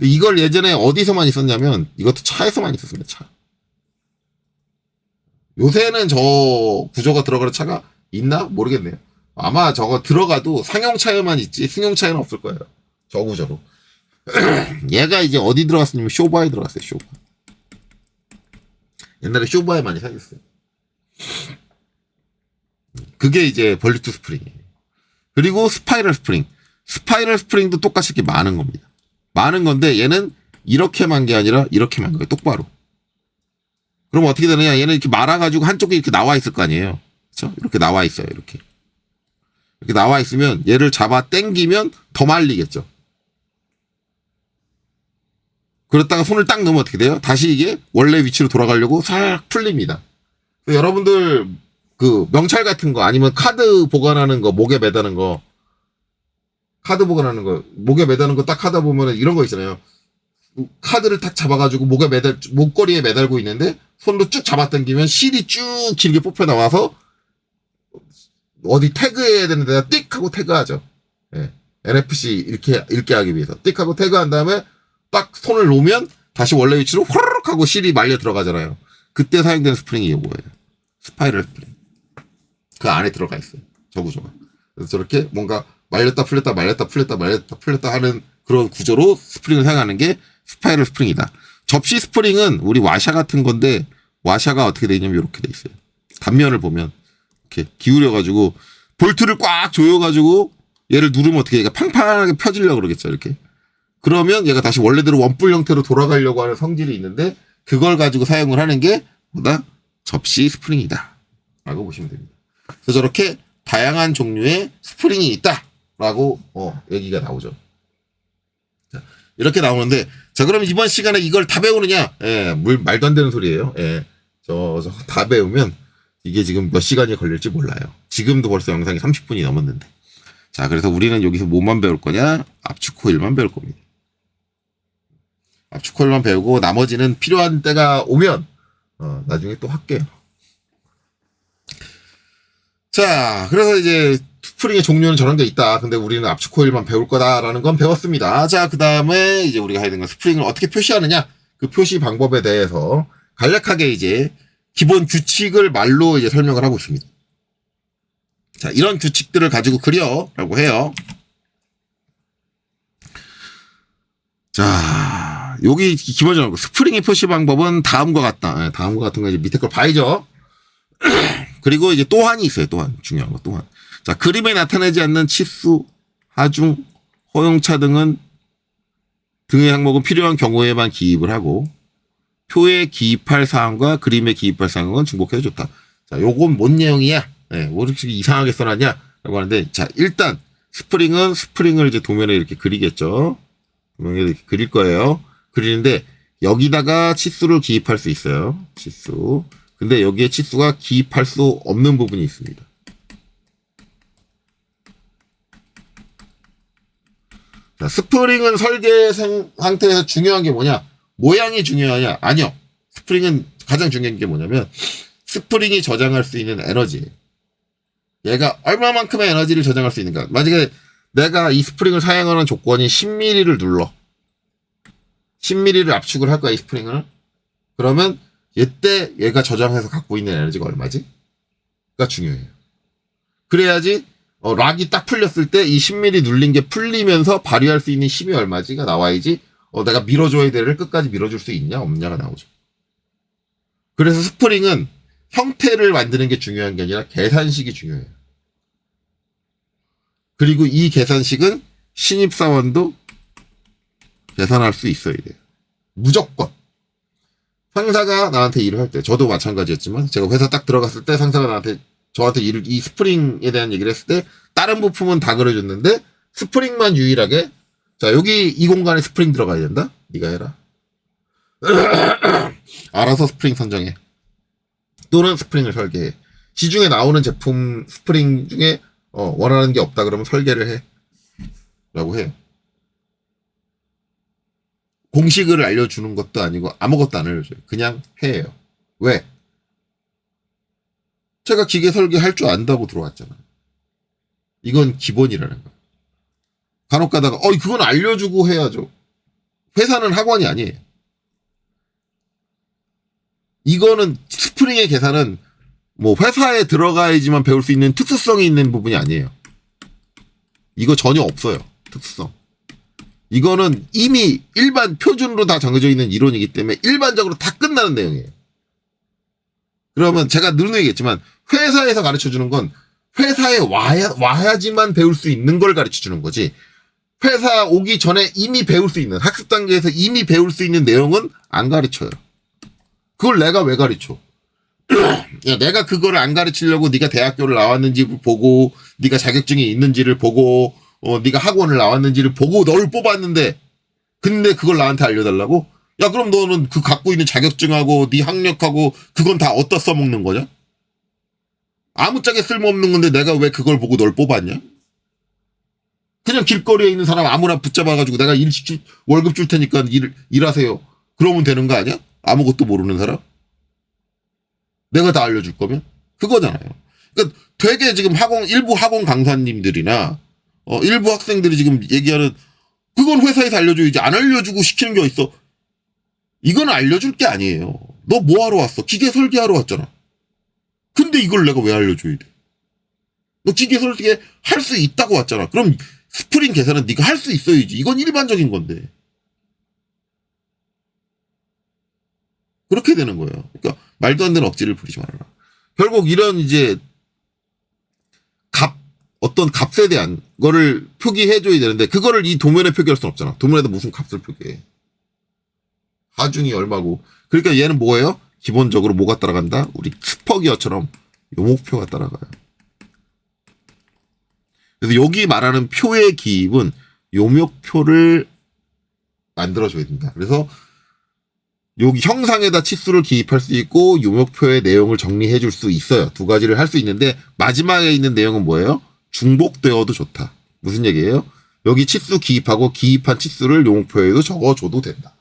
이걸 예전에 어디서 많이 썼냐면 이것도 차에서 많이 썼습니다. 차. 요새는 저 구조가 들어가는 차가 있나? 모르겠네요. 아마 저거 들어가도 상용차에만 있지 승용차에는 없을 거예요. 저 구조로. 얘가 이제 어디 들어갔었냐면 쇼바에 들어갔어요. 쇼바. 옛날에 쇼바에 많이 사용했어요. 그게 이제 벌류트 스프링이에요. 그리고 스파이럴 스프링. 스파이럴 스프링도 똑같이 이렇게 많은 겁니다. 많은 건데 얘는 이렇게만 게 아니라 이렇게만 거예요. 똑바로. 그럼 어떻게 되느냐? 얘는 이렇게 말아가지고 한쪽에 이렇게 나와 있을 거 아니에요. 그렇죠? 이렇게 나와 있어요. 이렇게 나와 있으면 얘를 잡아 당기면 더 말리겠죠. 그랬다가 손을 딱 넣으면 어떻게 돼요? 다시 이게 원래 위치로 돌아가려고 싹 풀립니다. 여러분들 그 명찰 같은 거 아니면 카드 보관하는 거 목에 매다는 거 목에 매다는 거 딱 하다 보면은 이런 거 있잖아요. 카드를 딱 잡아가지고 목걸이에 매달고 있는데 손으로 쭉 잡아당기면 실이 쭉 길게 뽑혀 나와서 어디 태그해야 되는 데다 띡 하고 태그하죠. 예. NFC 이렇게 읽게 하기 위해서 띡 하고 태그한 다음에 딱 손을 놓으면 다시 원래 위치로 후루룩 하고 실이 말려 들어가잖아요. 그때 사용되는 스프링이 이거예요. 스파이럴 스프링. 그 안에 들어가 있어요. 저 구조가. 그래서 저렇게 뭔가 말렸다 풀렸다 하는 그런 구조로 스프링을 사용하는 게 스파이럴 스프링이다. 접시 스프링은 우리 와샤 같은 건데 와샤가 어떻게 되어 있냐면 이렇게 돼 있어요. 단면을 보면 이렇게 기울여가지고 볼트를 꽉 조여가지고 얘를 누르면 어떻게 얘가 팡팡하게 펴지려고 그러겠죠. 이렇게. 그러면 얘가 다시 원래대로 원뿔 형태로 돌아가려고 하는 성질이 있는데 그걸 가지고 사용을 하는 게 뭐다? 접시 스프링이다. 라고 보시면 됩니다. 그래서 저렇게 다양한 종류의 스프링이 있다라고 얘기가 나오죠. 자, 이렇게 나오는데 자 그럼 이번 시간에 이걸 다 배우느냐? 예, 말도 안 되는 소리예요. 예, 저 다 배우면 이게 지금 몇 시간이 걸릴지 몰라요. 지금도 벌써 영상이 30분이 넘었는데. 자 그래서 우리는 여기서 뭐만 배울 거냐? 압축 코일만 배울 겁니다. 압축 코일만 배우고 나머지는 필요한 때가 오면 나중에 또 할게요. 자, 그래서 이제 스프링의 종류는 저런 게 있다. 근데 우리는 압축 코일만 배울 거다라는 건 배웠습니다. 자, 그 다음에 이제 우리가 해야 되는 건 스프링을 어떻게 표시하느냐. 그 표시 방법에 대해서 간략하게 이제 기본 규칙을 말로 이제 설명을 하고 있습니다. 자, 이런 규칙들을 가지고 그려라고 해요. 자, 여기 기본적으로 스프링의 표시 방법은 다음과 같다. 다음과 같은 거 이제 밑에 걸 봐야죠. 그리고 이제 또한이 있어요. 또한. 중요한 거 또한. 자, 그림에 나타나지 않는 치수, 하중, 허용차 등의 항목은 필요한 경우에만 기입을 하고 표에 기입할 사항과 그림에 기입할 사항은 중복해도 좋다. 자, 요건 뭔 내용이야? 왜 이렇게 이상하게 써놨냐? 라고 하는데, 자, 일단 스프링은 스프링을 이제 도면에 이렇게 그리겠죠. 도면에 이렇게 그릴 거예요. 그리는데 여기다가 치수를 기입할 수 있어요. 치수. 근데 여기에 치수가 기입할 수 없는 부분이 있습니다. 자, 스프링은 설계 상태에서 중요한 게 뭐냐? 모양이 중요하냐? 아니요. 스프링은 가장 중요한 게 뭐냐면 스프링이 저장할 수 있는 에너지예요. 얘가 얼마만큼의 에너지를 저장할 수 있는가? 만약에 내가 이 스프링을 사용하는 조건이 10mm를 눌러. 10mm를 압축을 할 거야, 이 스프링을. 그러면 이때 얘가 저장해서 갖고 있는 에너지가 얼마지? 가 중요해요. 그래야지 락이 딱 풀렸을 때 이 10mm 눌린 게 풀리면서 발휘할 수 있는 힘이 얼마지가 나와야지 내가 밀어줘야 될 애를 끝까지 밀어줄 수 있냐 없냐가 나오죠. 그래서 스프링은 형태를 만드는 게 중요한 게 아니라 계산식이 중요해요. 그리고 이 계산식은 신입사원도 계산할 수 있어야 돼요. 무조건. 상사가 나한테 일을 할 때, 저도 마찬가지였지만 제가 회사 딱 들어갔을 때 상사가 저한테 이 스프링에 대한 얘기를 했을 때 다른 부품은 다 그려줬는데 스프링만 유일하게 자, 여기 이 공간에 스프링 들어가야 된다? 네가 해라. 알아서 스프링 선정해. 또는 스프링을 설계해. 시중에 나오는 제품 스프링 중에 원하는 게 없다 그러면 설계를 해. 라고 해요. 공식을 알려주는 것도 아니고 아무것도 안 알려줘요. 그냥 해요. 왜? 제가 기계 설계할 줄 안다고 들어왔잖아. 이건 기본이라는 거. 간혹 가다가 그건 알려주고 해야죠. 회사는 학원이 아니에요. 이거는 스프링의 계산은 뭐 회사에 들어가야지만 배울 수 있는 특수성이 있는 부분이 아니에요. 이거 전혀 없어요. 특수성. 이거는 이미 일반 표준으로 다 정해져 있는 이론이기 때문에 일반적으로 다 끝나는 내용이에요. 그러면 제가 늘 얘기했지만 회사에서 가르쳐주는 건 회사에 와야지만 배울 수 있는 걸 가르쳐주는 거지 회사 오기 전에 이미 배울 수 있는 학습 단계에서 이미 배울 수 있는 내용은 안 가르쳐요. 그걸 내가 왜 가르쳐? 야, 내가 그거를 안 가르치려고 네가 대학교를 나왔는지 보고 네가 자격증이 있는지를 보고 네가 학원을 나왔는지를 보고 너를 뽑았는데 근데 그걸 나한테 알려달라고? 야, 그럼 너는 그 갖고 있는 자격증하고 네 학력하고 그건 다 어디다 써먹는 거냐? 아무짝에 쓸모없는 건데 내가 왜 그걸 보고 널 뽑았냐? 그냥 길거리에 있는 사람 아무나 붙잡아가지고 내가 월급 줄 테니까 일하세요. 그러면 되는 거 아니야? 아무것도 모르는 사람? 내가 다 알려줄 거면? 그거잖아요. 그러니까 되게 지금 일부 학원 강사님들이나 일부 학생들이 지금 얘기하는 그건 회사에서 알려줘야지 안 알려주고 시키는 게 있어. 이건 알려줄 게 아니에요. 너 뭐 하러 왔어? 기계 설계하러 왔잖아. 근데 이걸 내가 왜 알려줘야 돼? 너 기계 설계 할 수 있다고 왔잖아. 그럼 스프링 계산은 네가 할 수 있어야지. 이건 일반적인 건데. 그렇게 되는 거예요. 그러니까 말도 안 되는 억지를 부리지 말아라. 결국 이런 이제 어떤 값에 대한 거를 표기해줘야 되는데 그거를 이 도면에 표기할 수는 없잖아. 도면에다 무슨 값을 표기해. 하중이 얼마고. 그러니까 얘는 뭐예요? 기본적으로 뭐가 따라간다? 우리 스퍼기어처럼 요목표가 따라가요. 그래서 여기 말하는 표의 기입은 요목표를 만들어줘야 된다. 그래서 여기 형상에다 치수를 기입할 수 있고 요목표의 내용을 정리해 줄 수 있어요. 두 가지를 할 수 있는데 마지막에 있는 내용은 뭐예요? 중복되어도 좋다. 무슨 얘기예요? 여기 치수 기입하고 기입한 치수를 요목표에도 적어줘도 된다.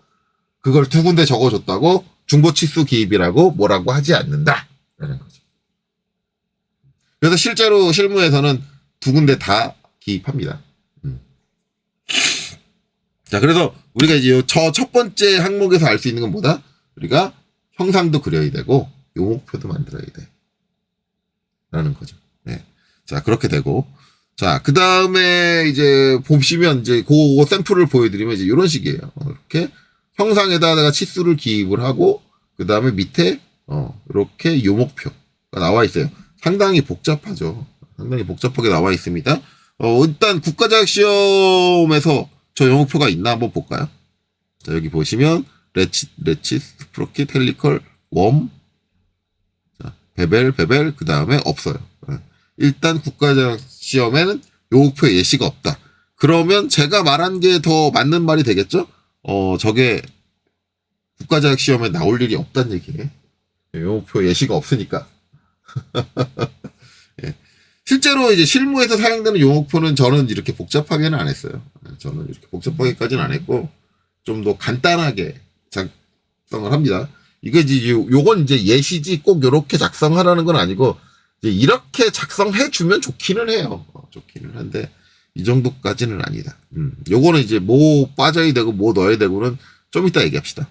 그걸 두 군데 적어줬다고 중보치수 기입이라고 뭐라고 하지 않는다라는 거죠. 그래서 실제로 실무에서는 두 군데 다 기입합니다. 자, 그래서 우리가 이제 저 첫 번째 항목에서 알 수 있는 건 뭐다? 우리가 형상도 그려야 되고 요목표도 만들어야 돼. 라는 거죠. 네. 자, 그렇게 되고. 자, 그 다음에 이제 보시면 이제 그 샘플을 보여드리면 이제 이런 식이에요. 이렇게 형상에다 내가 치수를 기입을 하고, 그 다음에 밑에, 이렇게 요목표가 나와 있어요. 상당히 복잡하죠. 상당히 복잡하게 나와 있습니다. 일단 국가자격시험에서 저 요목표가 있나 한번 볼까요? 자, 여기 보시면, 레치, 스프로킷, 헬리컬, 웜, 자, 베벨, 그 다음에 없어요. 일단 국가자격시험에는 요목표 예시가 없다. 그러면 제가 말한 게 더 맞는 말이 되겠죠? 저게 국가자격시험에 나올 일이 없다는 얘기네. 요목표 예시가 없으니까. 예. 실제로 이제 실무에서 사용되는 용어표는 저는 이렇게 복잡하게는 안 했어요. 저는 이렇게 복잡하게까지는 안 했고, 좀 더 간단하게 작성을 합니다. 이게 이제, 요건 이제 예시지 꼭 요렇게 작성하라는 건 아니고, 이제 이렇게 작성해주면 좋기는 해요. 좋기는 한데, 이 정도까지는 아니다. 요거는 이제 뭐 빠져야 되고, 뭐 넣어야 되고는 좀 이따 얘기합시다.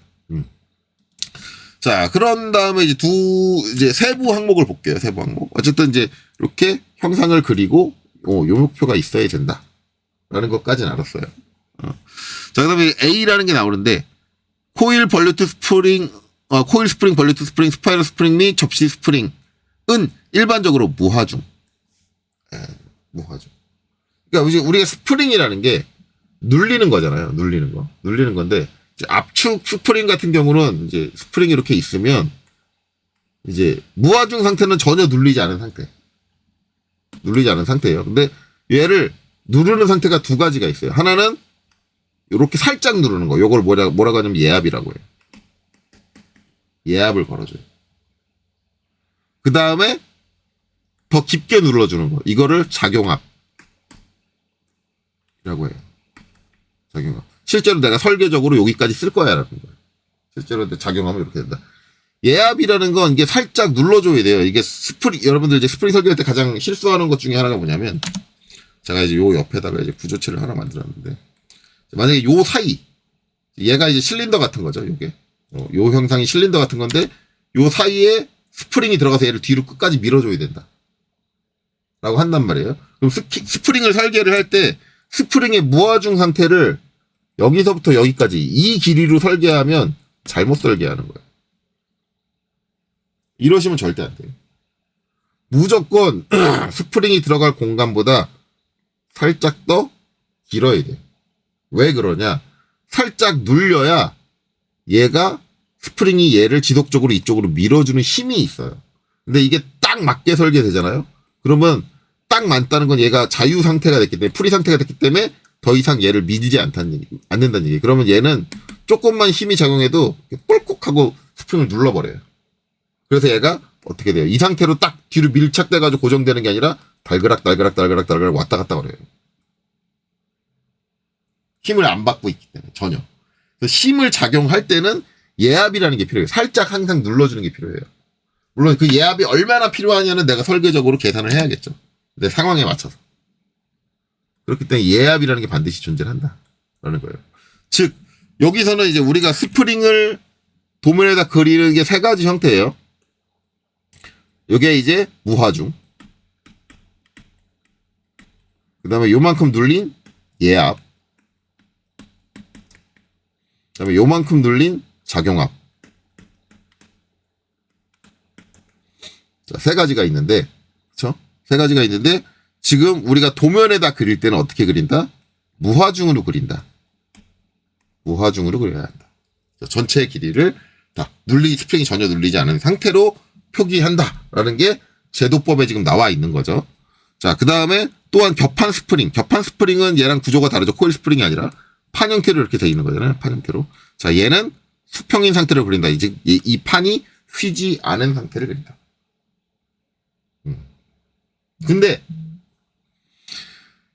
자, 그런 다음에 이제 세부 항목을 볼게요. 세부 항목. 어쨌든 이제 이렇게 형상을 그리고 요목표가 있어야 된다. 라는 것까지는 알았어요. 자, 그 다음에 A라는 게 나오는데, 코일 벌루트 스프링, 코일 스프링, 벌루트 스프링, 스파이럴 스프링 및 접시 스프링은 일반적으로 무하중. 무하중. 그러니까 우리가 스프링이라는 게 눌리는 거잖아요. 눌리는 거. 눌리는 건데, 압축 스프링 같은 경우는 이제 스프링이 이렇게 있으면 이제 무하중 상태는 전혀 눌리지 않은 상태. 눌리지 않은 상태예요. 근데 얘를 누르는 상태가 두 가지가 있어요. 하나는 이렇게 살짝 누르는 거. 요걸 뭐라고 하냐면 예압이라고 해요. 예압을 걸어줘요. 그 다음에 더 깊게 눌러주는 거. 이거를 작용압이라고 해요. 작용압. 실제로 내가 설계적으로 여기까지 쓸 거야라는 거예요. 실제로 작용하면 이렇게 된다. 예압이라는 건 이게 살짝 눌러줘야 돼요. 이게 여러분들 이제 스프링 설계할 때 가장 실수하는 것 중에 하나가 뭐냐면, 제가 이제 요 옆에다가 이제 구조체를 하나 만들었는데, 만약에 요 사이, 얘가 이제 실린더 같은 거죠, 요게. 요 형상이 실린더 같은 건데, 요 사이에 스프링이 들어가서 얘를 뒤로 끝까지 밀어줘야 된다. 라고 한단 말이에요. 그럼 스프링을 설계를 할 때, 스프링의 무하중 상태를 여기서부터 여기까지 이 길이로 설계하면 잘못 설계하는 거예요. 이러시면 절대 안 돼요. 무조건 스프링이 들어갈 공간보다 살짝 더 길어야 돼요. 왜 그러냐? 살짝 눌려야 얘가 스프링이 얘를 지속적으로 이쪽으로 밀어주는 힘이 있어요. 근데 이게 딱 맞게 설계되잖아요. 그러면 딱 맞다는 건 얘가 자유 상태가 됐기 때문에, 프리 상태가 됐기 때문에 더 이상 얘를 밀지 않는다는 얘기. 그러면 얘는 조금만 힘이 작용해도 뿔컥 하고 스프링을 눌러버려요. 그래서 얘가 어떻게 돼요? 이 상태로 딱 뒤로 밀착돼가지고 고정되는 게 아니라 달그락 왔다 갔다 그래요. 힘을 안 받고 있기 때문에 전혀. 그래서 힘을 작용할 때는 예압이라는 게 필요해요. 살짝 항상 눌러주는 게 필요해요. 물론 그 예압이 얼마나 필요하냐는 내가 설계적으로 계산을 해야겠죠. 내 상황에 맞춰서. 그렇기 때문에 예압이라는 게 반드시 존재한다. 라는 거예요. 즉, 여기서는 이제 우리가 스프링을 도면에다 그리는 게 세 가지 형태예요. 요게 이제 무하중. 그 다음에 요만큼 눌린 예압. 그 다음에 요만큼 눌린 작용압. 자, 세 가지가 있는데, 그쵸? 세 가지가 있는데, 지금 우리가 도면에다 그릴 때는 어떻게 그린다? 무하중으로 그린다. 무하중으로 그려야 한다. 전체 길이를 다 스프링이 전혀 눌리지 않은 상태로 표기한다라는 게 제도법에 지금 나와 있는 거죠. 자, 그 다음에 또한 겹판 스프링. 겹판 스프링은 얘랑 구조가 다르죠. 코일 스프링이 아니라 판 형태로 이렇게 되어 있는 거잖아요. 판 형태로. 자, 얘는 수평인 상태로 그린다. 이제 이 판이 휘지 않은 상태를 그린다. 근데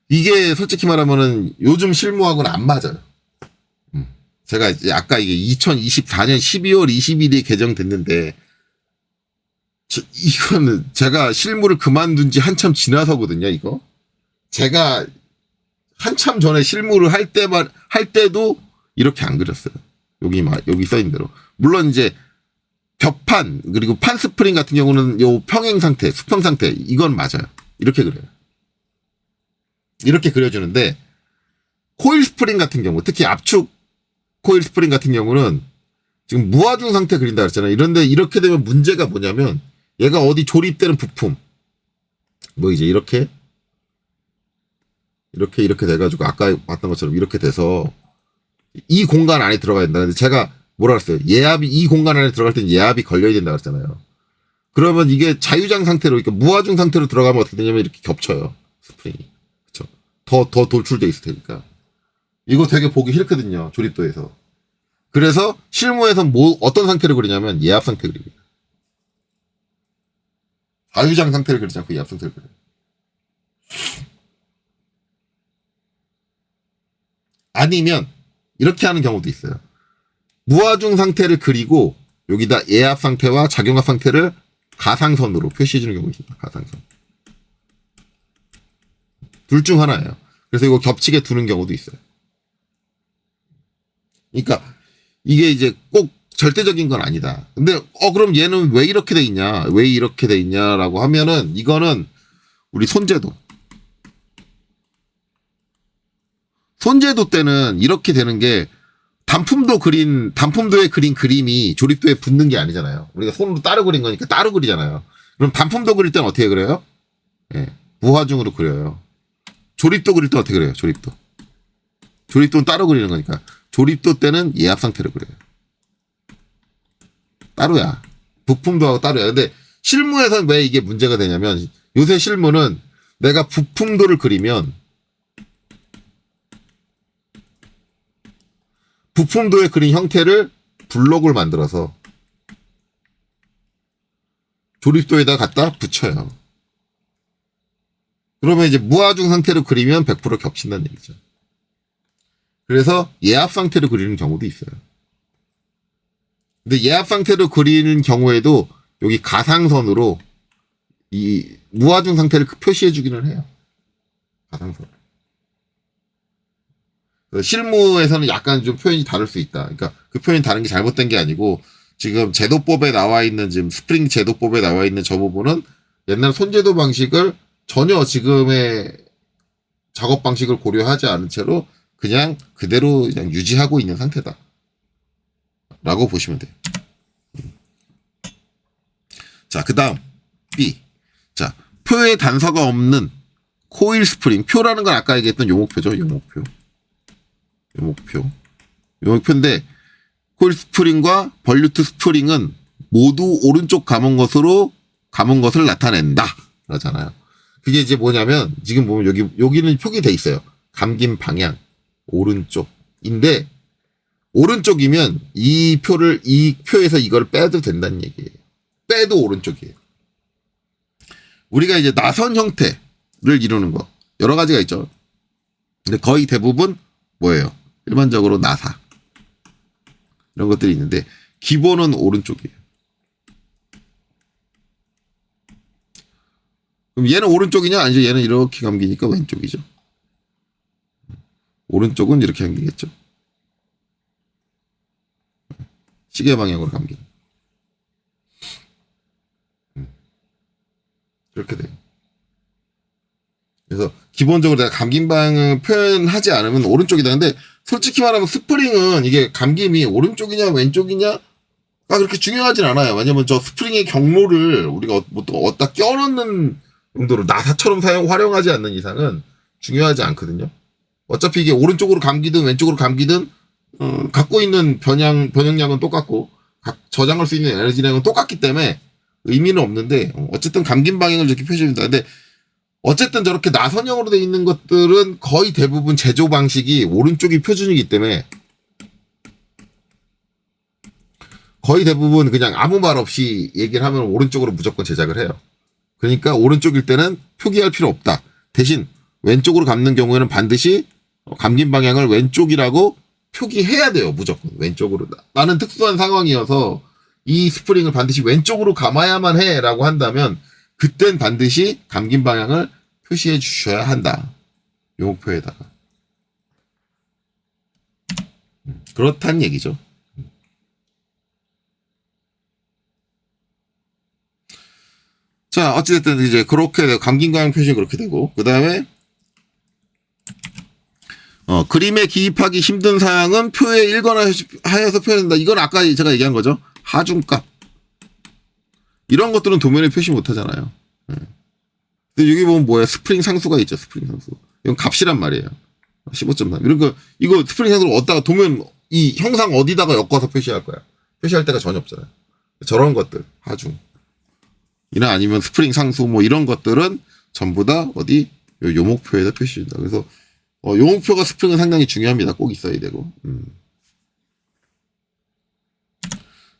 이게 솔직히 말하면은 요즘 실무하고는 안 맞아요. 제가 이제 아까 이게 2024년 12월 20일이 개정됐는데, 이거는 제가 실무를 그만둔 지 한참 지나서거든요, 이거. 제가 한참 전에 실무를 할 때도 이렇게 안 그렸어요. 여기 써있는 대로. 물론 이제 벽판, 그리고 판 스프링 같은 경우는 요 평행 상태, 수평 상태, 이건 맞아요. 이렇게 그려요. 이렇게 그려주는데, 코일 스프링 같은 경우, 특히 압축 코일 스프링 같은 경우는 지금 무하중 상태 그린다 그랬잖아요. 이런데 이렇게 되면 문제가 뭐냐면, 얘가 어디 조립되는 부품, 뭐 이제 이렇게 돼가지고 아까 봤던 것처럼 이렇게 돼서 이 공간 안에 들어가야 된다. 근데 제가 뭐라 그랬어요? 예압이, 이 공간 안에 들어갈 땐 예압이 걸려야 된다 그랬잖아요. 그러면 이게 자유장 상태로, 그러니까 무하중 상태로 들어가면 어떻게 되냐면 이렇게 겹쳐요. 스프링이. 그쵸. 더 돌출돼 있을 테니까. 이거 되게 보기 싫거든요. 조립도에서. 그래서 실무에서 어떤 상태를 그리냐면 예압 상태 그립니다. 자유장 상태를 그리지 않고 예압 상태를 그려요. 아니면 이렇게 하는 경우도 있어요. 무하중 상태를 그리고 여기다 예압 상태와 작용압 상태를 가상선으로 표시해주는 경우가 있습니다. 가상선. 둘 중 하나예요. 그래서 이거 겹치게 두는 경우도 있어요. 그러니까 이게 이제 꼭 절대적인 건 아니다. 근데 그럼 얘는 왜 이렇게 돼 있냐? 왜 이렇게 돼 있냐라고 하면은 이거는 우리 손제도 때는 이렇게 되는 게 단품도에 그린 그림이 조립도에 붙는 게 아니잖아요. 우리가 손으로 따로 그린 거니까 따로 그리잖아요. 그럼 단품도 그릴 때는 어떻게 그려요? 예, 무하중으로 그려요. 조립도 그릴 때 어떻게 그려요? 조립도는 따로 그리는 거니까. 조립도 때는 예압 상태로 그려요. 따로야. 부품도하고 따로야. 근데 실무에서는 왜 이게 문제가 되냐면, 요새 실무는 내가 부품도를 그리면 부품도에 그린 형태를 블록을 만들어서 조립도에다 갖다 붙여요. 그러면 이제 무하중 상태로 그리면 100% 겹친다는 얘기죠. 그래서 예압 상태로 그리는 경우도 있어요. 근데 예압 상태로 그리는 경우에도 여기 가상선으로 이 무하중 상태를 표시해 주기는 해요. 가상선. 실무에서는 약간 좀 표현이 다를 수 있다. 그러니까 그 표현이 다른 게 잘못된 게 아니고, 지금 제도법에 나와 있는, 지금 스프링 제도법에 나와 있는 저 부분은 옛날 손제도 방식을 전혀 지금의 작업 방식을 고려하지 않은 채로 그냥 그대로 그냥 유지하고 있는 상태다. 라고 보시면 돼요. 자, 그 다음, B. 자, 표에 단서가 없는 코일 스프링. 표라는 건 아까 얘기했던 요목표죠. 요목표인데, 코일 스프링과 벌류트 스프링은 모두 오른쪽 감은 것을 나타낸다. 그러잖아요. 그게 이제 뭐냐면, 지금 보면 여기는 표기돼 있어요. 감긴 방향, 오른쪽인데, 오른쪽이면 이 표에서 이걸 빼도 된다는 얘기예요. 빼도 오른쪽이에요. 우리가 이제 나선 형태를 이루는 거, 여러 가지가 있죠. 근데 거의 대부분 뭐예요? 일반적으로 나사. 이런 것들이 있는데, 기본은 오른쪽이에요. 그럼 얘는 오른쪽이냐? 아니죠. 얘는 이렇게 감기니까 왼쪽이죠. 오른쪽은 이렇게 감기겠죠. 시계 방향으로 감기는. 이렇게 돼요. 그래서 기본적으로 내가 감긴 방향을 표현하지 않으면 오른쪽이다. 근데 솔직히 말하면 스프링은 이게 감김이 오른쪽이냐 왼쪽이냐가 그렇게 중요하진 않아요. 왜냐면 저 스프링의 경로를 우리가 어디다 껴넣는 용도로 나사처럼 활용하지 않는 이상은 중요하지 않거든요. 어차피 이게 오른쪽으로 감기든 왼쪽으로 감기든 갖고 있는 변형량은 똑같고 저장할 수 있는 에너지량은 똑같기 때문에 의미는 없는데, 어쨌든 감긴 방향을 이렇게 표시해준다. 근데 어쨌든 저렇게 나선형으로 돼 있는 것들은 거의 대부분 제조 방식이 오른쪽이 표준이기 때문에 거의 대부분 그냥 아무 말 없이 얘기를 하면 오른쪽으로 무조건 제작을 해요. 그러니까 오른쪽일 때는 표기할 필요 없다. 대신 왼쪽으로 감는 경우에는 반드시 감긴 방향을 왼쪽이라고 표기해야 돼요. 무조건 왼쪽으로. 나는 특수한 상황이어서 이 스프링을 반드시 왼쪽으로 감아야만 해라고 한다면 그땐 반드시 감긴 방향을 표시해 주셔야 한다. 요 목표에다가. 그렇다는 얘기죠. 자, 어찌됐든 이제 그렇게 되고, 감긴 방향 표시 그렇게 되고, 그 다음에 그림에 기입하기 힘든 사항은 표에 일관하여서 표현한다. 이건 아까 제가 얘기한 거죠. 하중값. 이런 것들은 도면에 표시 못 하잖아요. 근데 여기 보면 뭐야? 스프링 상수가 있죠. 스프링 상수. 이건 값이란 말이에요. 15.3. 이런 거, 이거 스프링 상수를 어디다가 도면 이 형상 어디다가 엮어서 표시할 거야. 표시할 데가 전혀 없잖아요. 저런 것들. 하중. 이나 아니면 스프링 상수 뭐 이런 것들은 전부 다 어디? 요 목표에다 표시된다. 그래서 요 목표가 스프링은 상당히 중요합니다. 꼭 있어야 되고.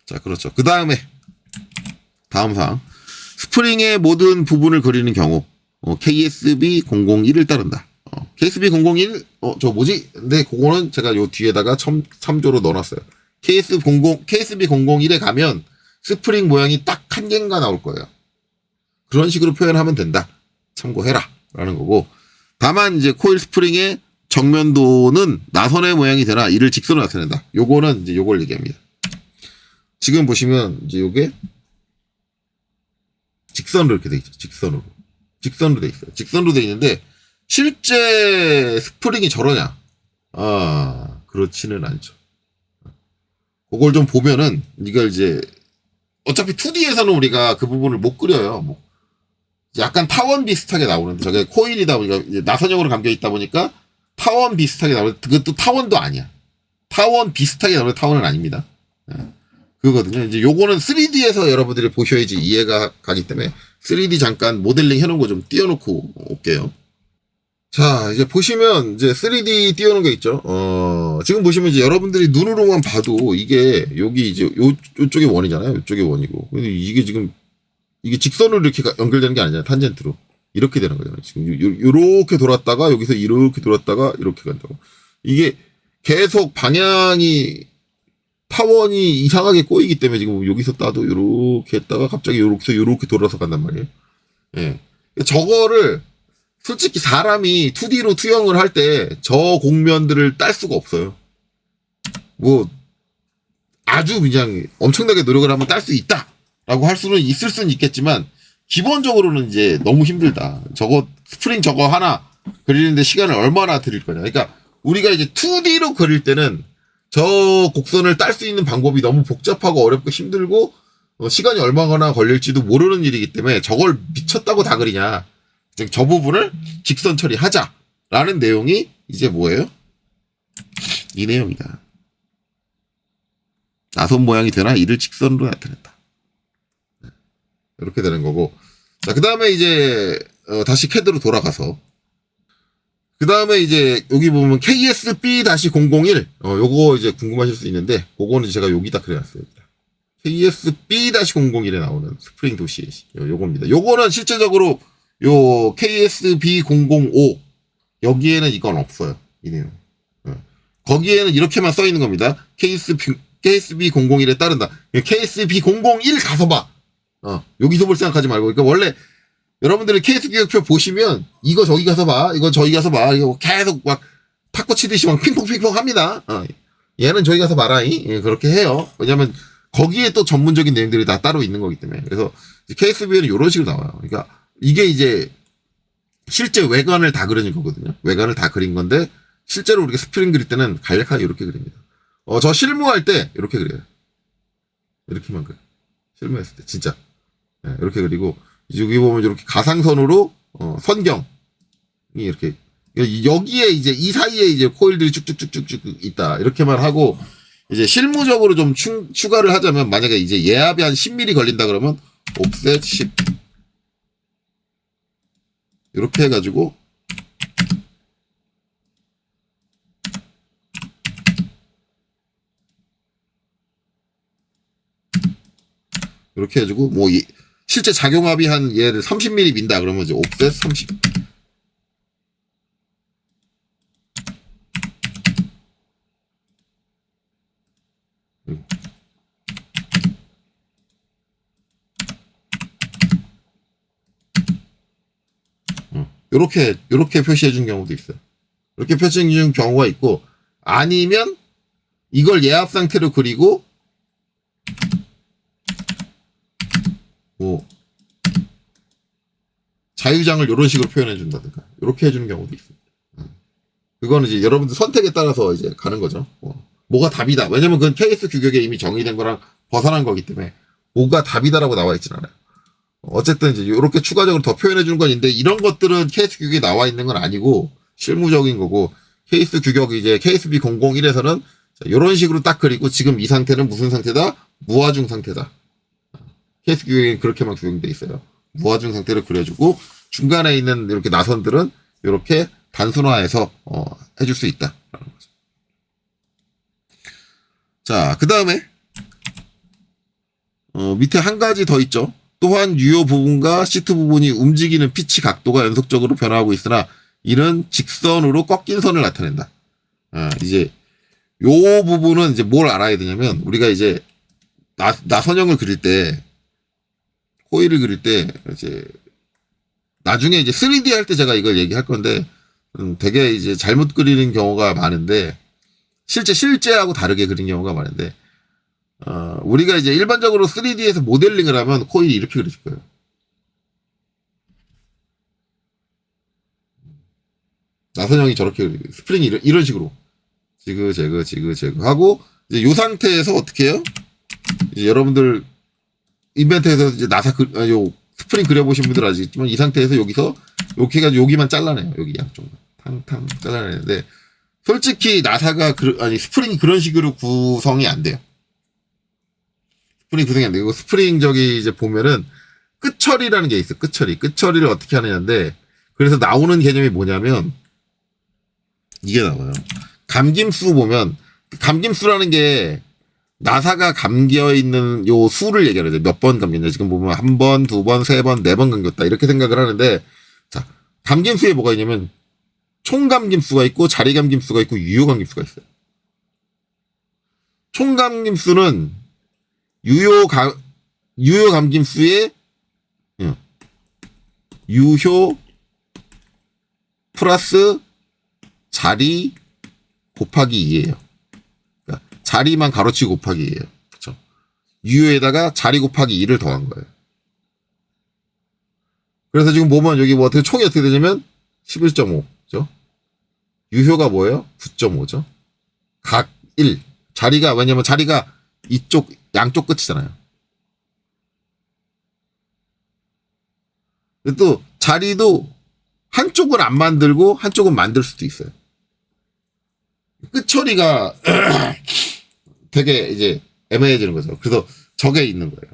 자, 그렇죠. 그 다음에 다음 사항. 스프링의 모든 부분을 그리는 경우 KSB 001을 따른다. KSB 001 저 뭐지? 근데 그거는 제가 요 뒤에다가 참조로 넣어놨어요. KSB 001에 가면 스프링 모양이 딱 한 개인가 나올 거예요. 그런 식으로 표현하면 된다. 참고해라. 라는 거고. 다만 이제 코일 스프링의 정면도는 나선의 모양이 되나 이를 직선으로 나타낸다. 요거는 이제 요걸 얘기합니다. 지금 보시면 이제 요게 직선으로 이렇게 돼 있죠. 직선으로 돼 있어요. 직선으로 돼 있는데 실제 스프링이 저러냐? 그렇지는 않죠. 그걸 좀 보면은 이걸 이제 어차피 2D에서는 우리가 그 부분을 못 그려요. 뭐 약간 타원 비슷하게 나오는데 저게 코일이다 보니까 이제 나선형으로 감겨 있다 보니까 타원 비슷하게 나오는데 그것도 타원도 아니야. 타원 비슷하게 나오는 타원은 아닙니다. 그거거든요. 이제 요거는 3D에서 여러분들이 보셔야지 이해가 가기 때문에 3D 잠깐 모델링 해놓은 거 좀 띄워놓고 올게요. 자, 이제 보시면 이제 3D 띄워놓은 거 있죠. 지금 보시면 이제 여러분들이 눈으로만 봐도 이게 여기 이제 요쪽이 원이잖아요. 요쪽이 원이고. 근데 이게 지금 이게 직선으로 이렇게 연결되는 게 아니잖아요. 탄젠트로. 이렇게 되는 거잖아요. 지금 요렇게 돌았다가 여기서 이렇게 돌았다가 이렇게 간다고. 이게 계속 방향이 타원이 이상하게 꼬이기 때문에 지금 여기서 따도 요렇게 했다가 갑자기 요렇게 돌아서 간단 말이에요. 예. 저거를 솔직히 사람이 2D로 투영을 할 때 저 공면들을 딸 수가 없어요. 뭐 아주 그냥 엄청나게 노력을 하면 딸 수 있다라고 할 수는 있을 수는 있겠지만 기본적으로는 이제 너무 힘들다. 저거 스프링 저거 하나 그리는데 시간을 얼마나 들일 거냐. 그러니까 우리가 이제 2D로 그릴 때는 저 곡선을 딸 수 있는 방법이 너무 복잡하고 어렵고 힘들고 시간이 얼마나 걸릴지도 모르는 일이기 때문에 저걸 미쳤다고 다 그리냐. 즉 저 부분을 직선 처리하자라는 내용이 이제 뭐예요? 이 내용이다. 나선 모양이 되나 이를 직선으로 나타낸다. 이렇게 되는 거고. 자, 그 다음에 이제 다시 캐드로 돌아가서 그 다음에 이제 여기 보면 KSB-001 요거 이제 궁금하실 수 있는데 그거는 제가 여기다 그려놨어요. KSB-001에 나오는 스프링 도시 요겁니다. 요거는 실제적으로 요 KSB005 여기에는 이건 없어요. 이 내용. 거기에는 이렇게만 써 있는 겁니다. KSB001에 따른다. KSB001 가서 봐. 여기서 볼 생각하지 말고. 그러니까 원래 여러분들이 KSB 표 보시면 이거 저기 가서 봐. 이거 저기 가서 봐. 이거 계속 막 탁구 치듯이 막 핑퐁핑퐁 합니다. 얘는 저기 가서 봐라. 그렇게 해요. 왜냐면 거기에 또 전문적인 내용들이 다 따로 있는 거기 때문에. 그래서 KSB에는 이런 식으로 나와요. 그러니까 이게 이제 실제 외관을 다 그린 거거든요. 외관을 다 그린 건데 실제로 우리가 스프링 그릴 때는 간략하게 이렇게 그립니다. 저 실무할 때 이렇게 그려요. 이렇게만 그려요. 실무했을 때 진짜 이렇게 그리고 여기 보면 이렇게 가상선으로 선경이 이렇게 여기에 이제 이 사이에 이제 코일들이 쭉쭉쭉쭉쭉 있다 이렇게만 하고 이제 실무적으로 좀 추가를 하자면 만약에 이제 예압이 한 10mm 걸린다 그러면 옵셋 10 이렇게 해가지고 이렇게 해가지고 뭐 실제 작용압이 한 얘를 30mm 민다 그러면 이제 옵셋 30 요렇게 표시해 준 경우도 있어요. 이렇게 표시해 준 경우가 있고, 아니면 이걸 예압 상태로 그리고 뭐 자유장을 이런 식으로 표현해 준다든가 이렇게 해주는 경우도 있습니다. 그거는 이제 여러분들 선택에 따라서 이제 가는 거죠. 뭐가 답이다. 왜냐면 그건 KS 규격에 이미 정의된 거랑 벗어난 거기 때문에 뭐가 답이다라고 나와 있진 않아요. 어쨌든 이제 이렇게 추가적으로 더 표현해 주는 건 있는데, 이런 것들은 KS 규격에 나와 있는 건 아니고 실무적인 거고, KS 규격 이제 KSB 001에서는 이런 식으로 딱 그리고 지금 이 상태는 무슨 상태다? 무하중 상태다. KS 규격에 그렇게만 규정돼 있어요. 무하중 상태를 그려주고 중간에 있는 이렇게 나선들은 이렇게 단순화해서 해줄 수 있다라는 거죠. 자, 그 다음에 밑에 한 가지 더 있죠. 또한 유효 부분과 시트 부분이 움직이는 피치 각도가 연속적으로 변화하고 있으나 이는 직선으로 꺾인 선을 나타낸다. 이제 요 부분은 이제 뭘 알아야 되냐면, 우리가 이제 나선형을 그릴 때, 코일을 그릴 때 이제 나중에 이제 3D 할 때 제가 이걸 얘기할 건데, 되게 이제 잘못 그리는 경우가 많은데, 실제하고 다르게 그린 경우가 많은데, 우리가 이제 일반적으로 3D에서 모델링을 하면 코일이 이렇게 그려질 거예요. 나선형이 저렇게, 스프링이 이런 식으로 지그 하고, 이제 요 상태에서 어떻게 해요? 이제 여러분들 인벤트에서 이제 요 스프링 그려보신 분들 아시겠지만, 이 상태에서 여기서 이렇게 해가지고 여기만 잘라내요. 여기 양쪽만 탕탕 잘라내는데, 솔직히 나사가 스프링이 그런 식으로 구성이 안 돼요. 스프링 구성이 안 되고, 스프링 저기 이제 보면은 끝처리라는 게 있어. 끝처리를 어떻게 하느냐인데, 그래서 나오는 개념이 뭐냐면 이게 나와요. 감김수 보면, 감김수라는 게 나사가 감겨 있는 요 수를 얘기하는 거죠. 몇 번 감겼냐. 지금 보면 1번, 2번, 3번, 4번 감겼다. 이렇게 생각을 하는데, 자, 감김수에 뭐가 있냐면 총감김수가 있고 자리감김수가 있고 유효감김수가 있어요. 총감김수는 유효감김수의 유효 플러스 자리 곱하기 2예요. 그러니까 자리만 가로치고 곱하기 2예요. 그렇죠? 유효에다가 자리 곱하기 2를 더한 거예요. 그래서 지금 보면 여기 뭐 어떻게 총이 어떻게 되냐면 11.5죠. 유효가 뭐예요? 9.5죠. 각 1. 자리가, 왜냐면 자리가 양쪽 끝이잖아요. 또 자리도 한쪽은 안 만들고 한쪽은 만들 수도 있어요. 끝처리가 되게 이제 애매해지는 거죠. 그래서 저게 있는 거예요.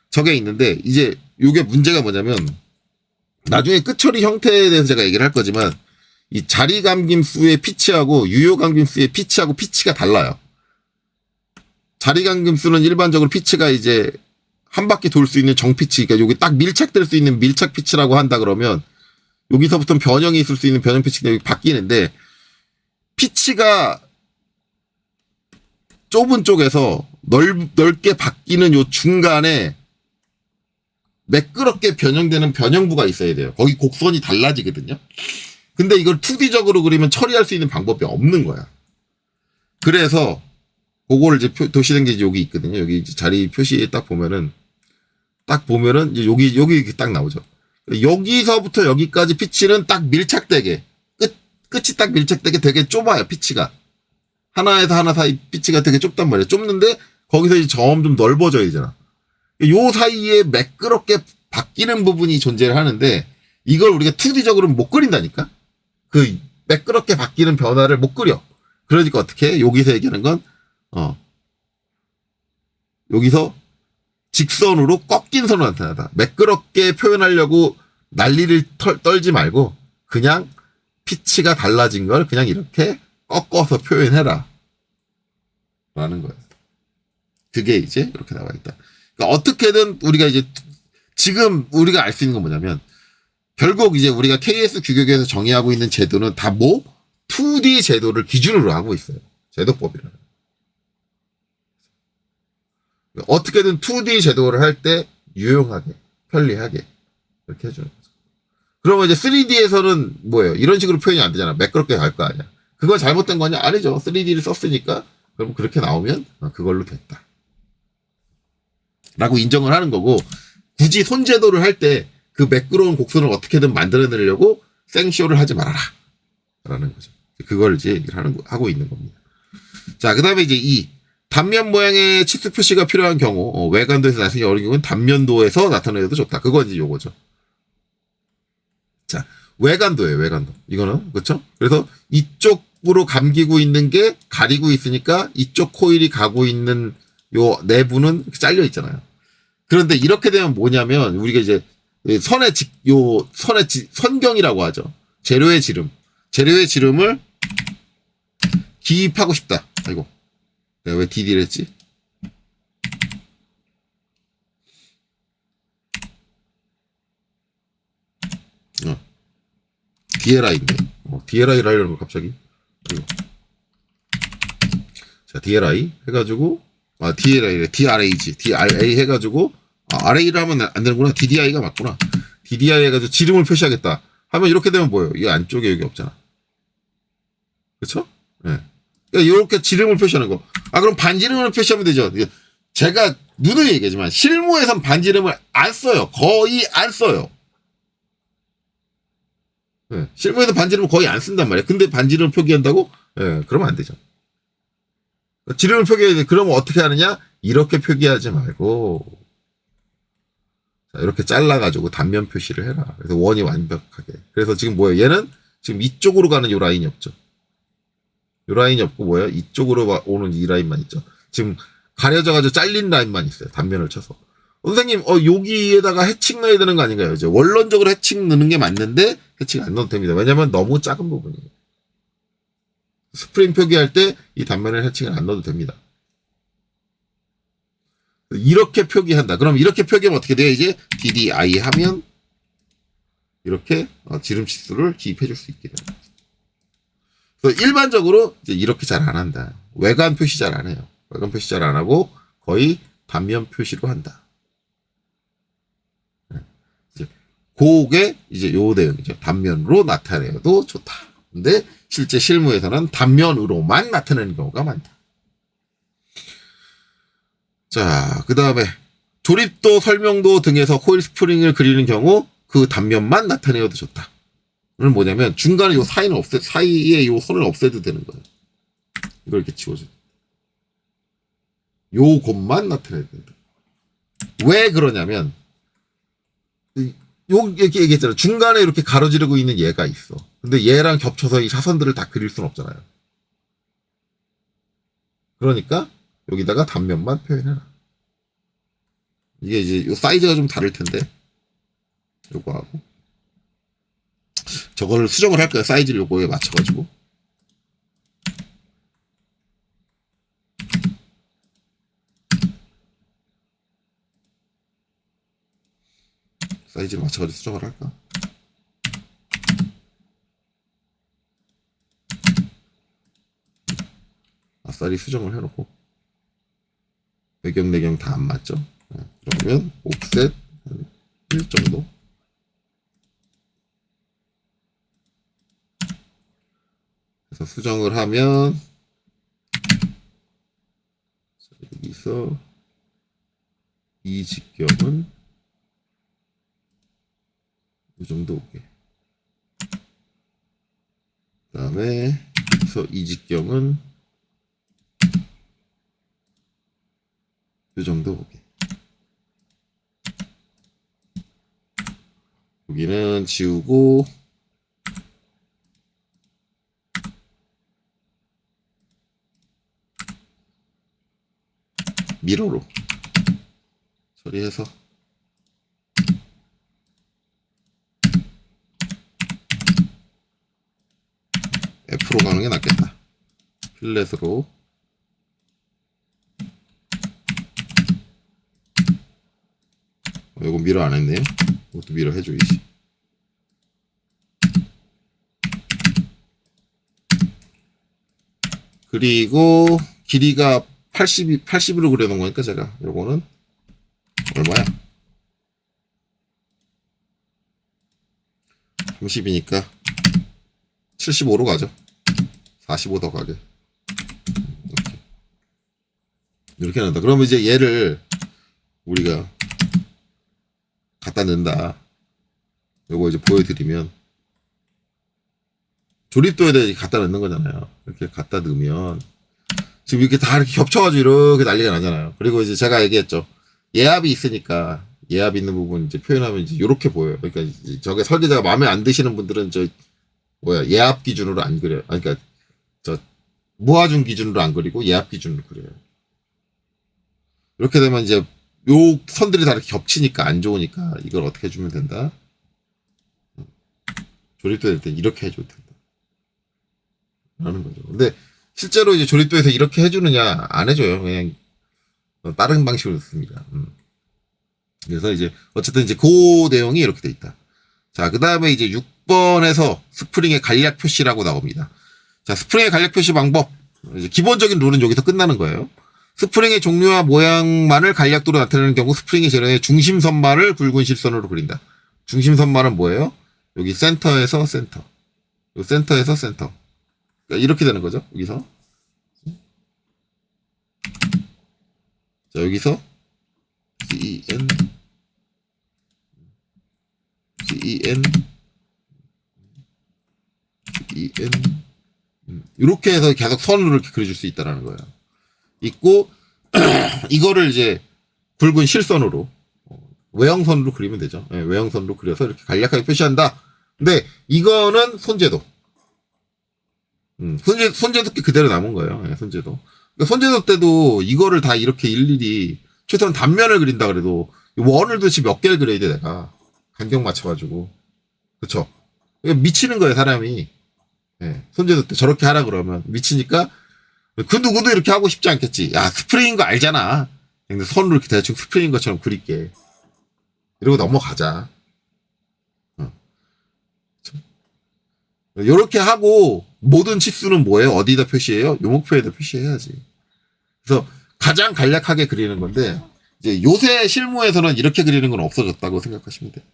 저게 있는데, 이제 요게 문제가 뭐냐면, 나중에 끝처리 형태에 대해서 제가 얘기를 할 거지만, 이 자리감김수의 피치하고 유효감김수의 피치하고 피치가 달라요. 자리감김수는 일반적으로 피치가 이제 한 바퀴 돌 수 있는 정피치, 그러니까 여기 딱 밀착될 수 있는 밀착 피치라고 한다 그러면, 여기서부터 변형이 있을 수 있는 변형 피치가 여기 바뀌는데, 피치가 좁은 쪽에서 넓게 바뀌는 요 중간에 매끄럽게 변형되는 변형부가 있어야 돼요. 거기 곡선이 달라지거든요. 근데 이걸 2D적으로 그리면 처리할 수 있는 방법이 없는 거야. 그래서 그거를 이제 도시된 게 이제 여기 있거든요. 여기 이제 자리 표시에 딱 보면은 이제 여기 이렇게 딱 나오죠. 여기서부터 여기까지 피치는 딱 밀착되게, 끝이 딱 밀착되게 되게 좁아요. 피치가 하나에서 하나 사이 피치가 되게 좁단 말이에요. 좁는데 거기서 이제 점점 넓어져야 되잖아. 요 사이에 매끄럽게 바뀌는 부분이 존재를 하는데, 이걸 우리가 2D적으로는 못 그린다니까? 그 매끄럽게 바뀌는 변화를 못 그려. 그러니까 어떻게 해? 여기서 얘기하는 건, 여기서 직선으로 꺾인 선으로 나타나다. 매끄럽게 표현하려고 난리를 떨지 말고, 그냥 피치가 달라진 걸 그냥 이렇게 꺾어서 표현해라. 라는 거예요. 그게 이제 이렇게 나와 있다. 그러니까 어떻게든 우리가 이제 지금 우리가 알 수 있는 건 뭐냐면, 결국 이제 우리가 KS 규격에서 정의하고 있는 제도는 다 2D 제도를 기준으로 하고 있어요. 제도법이라는. 어떻게든 2D 제도를 할 때 유용하게, 편리하게 이렇게 해주는 거죠. 그러면 이제 3D에서는 뭐예요? 이런 식으로 표현이 안 되잖아. 매끄럽게 갈 거 아니야. 그거 잘못된 거냐? 아니죠. 3D를 썼으니까 그럼 그렇게 나오면 그걸로 됐다. 라고 인정을 하는 거고, 굳이 손제도를 할 때 그 매끄러운 곡선을 어떻게든 만들어내려고 생쇼를 하지 말아라. 라는 거죠. 그걸 이제 하고 있는 겁니다. 자, 그 다음에 이제 이 단면 모양의 치수 표시가 필요한 경우, 외관도에서 나타내기 어려운 경우는 단면도에서 나타내도 좋다. 그건 이제 요거죠. 자, 외관도예요, 외관도. 이거는, 그렇죠? 그래서 이쪽으로 감기고 있는 게 가리고 있으니까 이쪽 코일이 가고 있는 요 내부는 잘려 있잖아요. 그런데 이렇게 되면 뭐냐면 우리가 이제 선경이라고 하죠. 재료의 지름을 기입하고 싶다. 아이고, 내가 왜 DD를 했지? DLI인데. DLI를 하려는 거 갑자기. 그리고 자, DLI 해가지고, DRA 해가지고, RA를 하면 안 되는구나. DDI가 맞구나. DDI 해가지고 지름을 표시하겠다. 하면 이렇게 되면 뭐예요? 이 안쪽에 여기 없잖아. 그쵸? 네. 그러니까 이렇게 지름을 표시하는 거. 그럼 반지름을 표시하면 되죠. 제가 누누이 얘기하지만, 실무에선 반지름을 안 써요. 거의 안 써요. 네. 실무에서 반지름을 거의 안 쓴단 말이에요. 근데 반지름을 표기한다고? 네. 그러면 안 되죠. 지름을 표기해야 돼. 그러면 어떻게 하느냐? 이렇게 표기하지 말고, 자, 이렇게 잘라가지고 단면 표시를 해라. 그래서 원이 완벽하게. 그래서 지금 뭐예요? 얘는 지금 이쪽으로 가는 요 라인이 없죠. 요 라인이 없고 뭐예요? 이쪽으로 오는 이 라인만 있죠. 지금 가려져가지고 잘린 라인만 있어요. 단면을 쳐서. 선생님, 여기에다가 해칭 넣어야 되는 거 아닌가요? 이제 원론적으로 해칭 넣는 게 맞는데 해칭 안 넣어도 됩니다. 왜냐면 너무 작은 부분이에요. 스프링 표기할 때 이 단면을 해칭을 안 넣어도 됩니다. 이렇게 표기한다. 그럼 이렇게 표기하면 어떻게 돼요? 이제 DDI 하면 이렇게 지름 치수를 기입해 줄 수 있게 됩니다. 그래서 일반적으로 이제 이렇게 잘 안 한다. 외관 표시 잘 안 해요. 외관 표시 잘 안 하고 거의 단면 표시로 한다. 그게 이제 요 내용이죠. 단면으로 나타내도 좋다. 근데 실제 실무에서는 단면으로만 나타내는 경우가 많다. 자, 그 다음에 조립도, 설명도 등에서 코일 스프링을 그리는 경우 그 단면만 나타내어도 좋다. 이건 뭐냐면 중간에 요 사이에 요 선을 없애도 되는 거예요. 이걸 이렇게 지워줘. 요 곳만 나타내야 된다. 왜 그러냐면 이렇게 얘기했잖아요. 중간에 이렇게 가로지르고 있는 얘가 있어. 근데 얘랑 겹쳐서 이 사선들을 다 그릴 수는 없잖아요. 그러니까 여기다가 단면만 표현해라. 이게 이제 요 사이즈가 좀 다를 텐데 요거하고 저거를 수정을 할까요? 사이즈를 요거에 맞춰가지고. 사이즈를 맞춰가지고 수정을 할까? 아싸리 수정을 해놓고 배경 내경 다 안 맞죠? 그러면 옵셋 1 정도. 그래서 수정을 하면 여기서 이 직경은 이 정도 오게. 그 다음에 여기서 이 직경은 이 정도 오게. 여기는 지우고 미러로 처리해서 F로 가는 게 낫겠다. 필렛으로 이거 미러 안 했네요. 이것도 미러 해줘야지. 그리고 길이가 80으로 그려놓은 거니까 제가 요거는 얼마야? 30이니까 75로 가죠. 45 더 가게. 이렇게 한다. 그러면 이제 얘를 우리가 갖다 넣는다. 요거 이제 보여드리면 조립도에다 갖다 넣는 거잖아요. 이렇게 갖다 넣으면 지금 이렇게 다 이렇게 겹쳐가지고 이렇게 난리가 나잖아요. 그리고 이제 제가 얘기했죠. 예압이 있으니까 예압 있는 부분 이제 표현하면 이제 이렇게 보여요. 그러니까 이제 저게 설계자가 마음에 안 드시는 분들은 예압 기준으로 안 그려요. 아니, 그러니까 무하중 기준으로 안 그리고 예압 기준으로 그려요. 이렇게 되면 이제 요 선들이 다 이렇게 겹치니까 안 좋으니까 이걸 어떻게 해주면 된다. 조립도 될 때 이렇게 해줘도 된다. 라는 거죠. 근데 실제로 이제 조립도에서 이렇게 해주느냐 안 해줘요. 그냥 다른 방식으로 씁니다. 그래서 이제 어쨌든 이제 그 내용이 이렇게 돼 있다. 자, 그 다음에 이제 6번에서 스프링의 간략 표시라고 나옵니다. 자, 스프링의 간략 표시 방법. 이제 기본적인 룰은 여기서 끝나는 거예요. 스프링의 종류와 모양만을 간략도로 나타내는 경우 스프링의 재료의 중심선만을 굵은 실선으로 그린다. 중심선만은 뭐예요? 여기 센터에서 센터. 요 센터에서 센터. 그러니까 이렇게 되는 거죠. 여기서. 자, 여기서 CEN 이렇게 해서 계속 선으로 이렇게 그려줄 수 있다는 거예요. 있고 이거를 이제 굵은 실선으로 외형선으로 그리면 되죠. 네, 외형선으로 그려서 이렇게 간략하게 표시한다. 근데 이거는 손제도. 손제도 게 그대로 남은 거예요. 네, 손제도. 그러니까 손제도 때도 이거를 다 이렇게 일일이 최소한 단면을 그린다 그래도 원을 도대체 몇 개를 그려야 돼 내가 간격 맞춰가지고. 그쵸? 미치는 거예요 사람이. 네, 손제도 때 저렇게 하라 그러면 미치니까 그 누구도 이렇게 하고 싶지 않겠지. 야, 스프링인 거 알잖아. 근데 선으로 이렇게 대충 스프링인 것처럼 그릴게. 이러고 넘어가자. 이렇게 하고 모든 치수는 뭐예요? 어디다 표시해요? 요목표에다 표시해야지. 그래서 가장 간략하게 그리는 건데 이제 요새 실무에서는 이렇게 그리는 건 없어졌다고 생각하시면 돼요.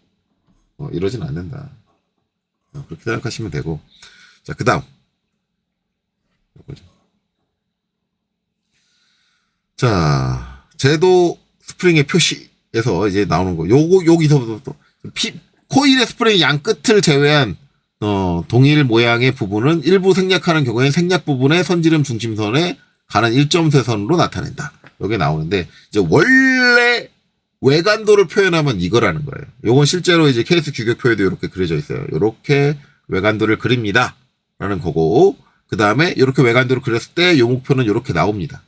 이러진 않는다. 그렇게 생각하시면 되고. 자, 그 다음. 자, 제도 스프링의 표시에서 이제 나오는 거. 여기서부터 코일의 스프링 양 끝을 제외한 동일 모양의 부분은 일부 생략하는 경우에 생략 부분의 선지름 중심선에 가는 1점세선으로 나타낸다. 여기 나오는데 이제 원래 외관도를 표현하면 이거라는 거예요. 요건 실제로 이제 케이스 규격표에도 이렇게 그려져 있어요. 이렇게 외관도를 그립니다. 라는 거고 그 다음에 이렇게 외관도를 그렸을 때 요목표는 이렇게 나옵니다.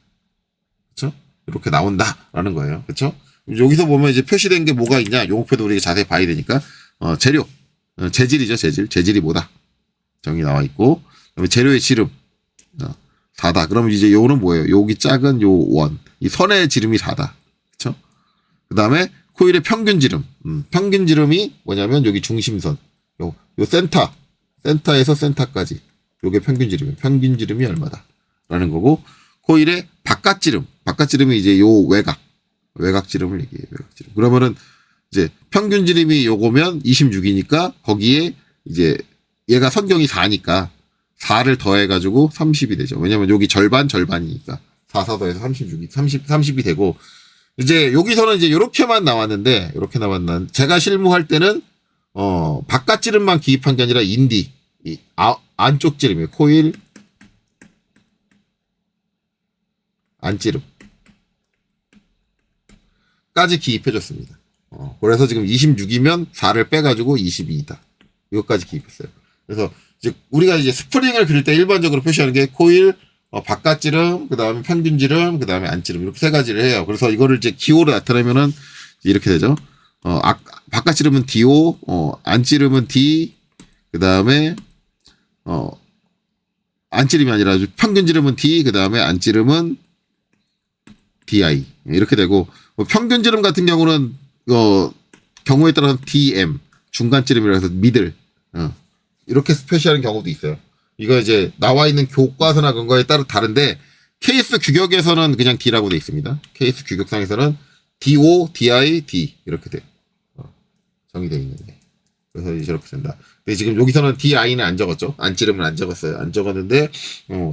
그렇죠? 이렇게 나온다라는 거예요. 그렇죠? 여기서 보면 이제 표시된 게 뭐가 있냐? 요목표도 우리가 자세히 봐야 되니까 재료, 재질이죠. 재질이 뭐다? 정이 나와 있고 그다음에 재료의 지름 4다. 그러면 이제 요거는 뭐예요? 여기 작은 요 원, 이 선의 지름이 4다. 그렇죠? 그다음에 코일의 평균 지름, 평균 지름이 뭐냐면 여기 중심선, 요 센터에서 센터까지 요게 평균 지름이에요. 평균 지름이 얼마다라는 거고 코일의 바깥 지름이 이제 요 외곽 지름을 얘기해요. 외곽 지름. 그러면은 이제 평균 지름이 요거면 26이니까 거기에 이제 얘가 선경이 4니까 4를 더해가지고 30이 되죠. 왜냐면 여기 절반이니까 4 더해서 30이 되고 이제 여기서는 이제 요렇게만 나왔는데 제가 실무할 때는 바깥 지름만 기입한 게 아니라 인디 안쪽 지름이에요. 코일 안지름 까지 기입해줬습니다. 그래서 지금 26이면 4를 빼가지고 22이다. 이것까지 기입했어요. 그래서 이제 우리가 이제 스프링을 그릴 때 일반적으로 표시하는 게 코일 바깥지름, 그 다음에 평균지름, 그 다음에 안지름 이렇게 세 가지를 해요. 그래서 이거를 이제 기호로 나타내면은 이렇게 되죠. 바깥지름은 DO, 안지름은 D, 그 다음에 안지름이 아니라 평균지름은 D, 그 다음에 안지름은 DI 이렇게 되고 평균지름 같은 경우는 경우에 따라서 DM 중간지름이라 해서 미들 이렇게 표시하는 경우도 있어요. 이거 이제 나와 있는 교과서나 그런 거에 따라 다른데 케이스 규격에서는 그냥 D라고 돼 있습니다. 케이스 규격상에서는 DO, DI, D 이렇게 돼 정의되어 있는데 그래서 이제 저렇게 된다. 근데 지금 여기서는 DI는 안 적었죠. 안찌름은 안 적었어요. 안 적었는데,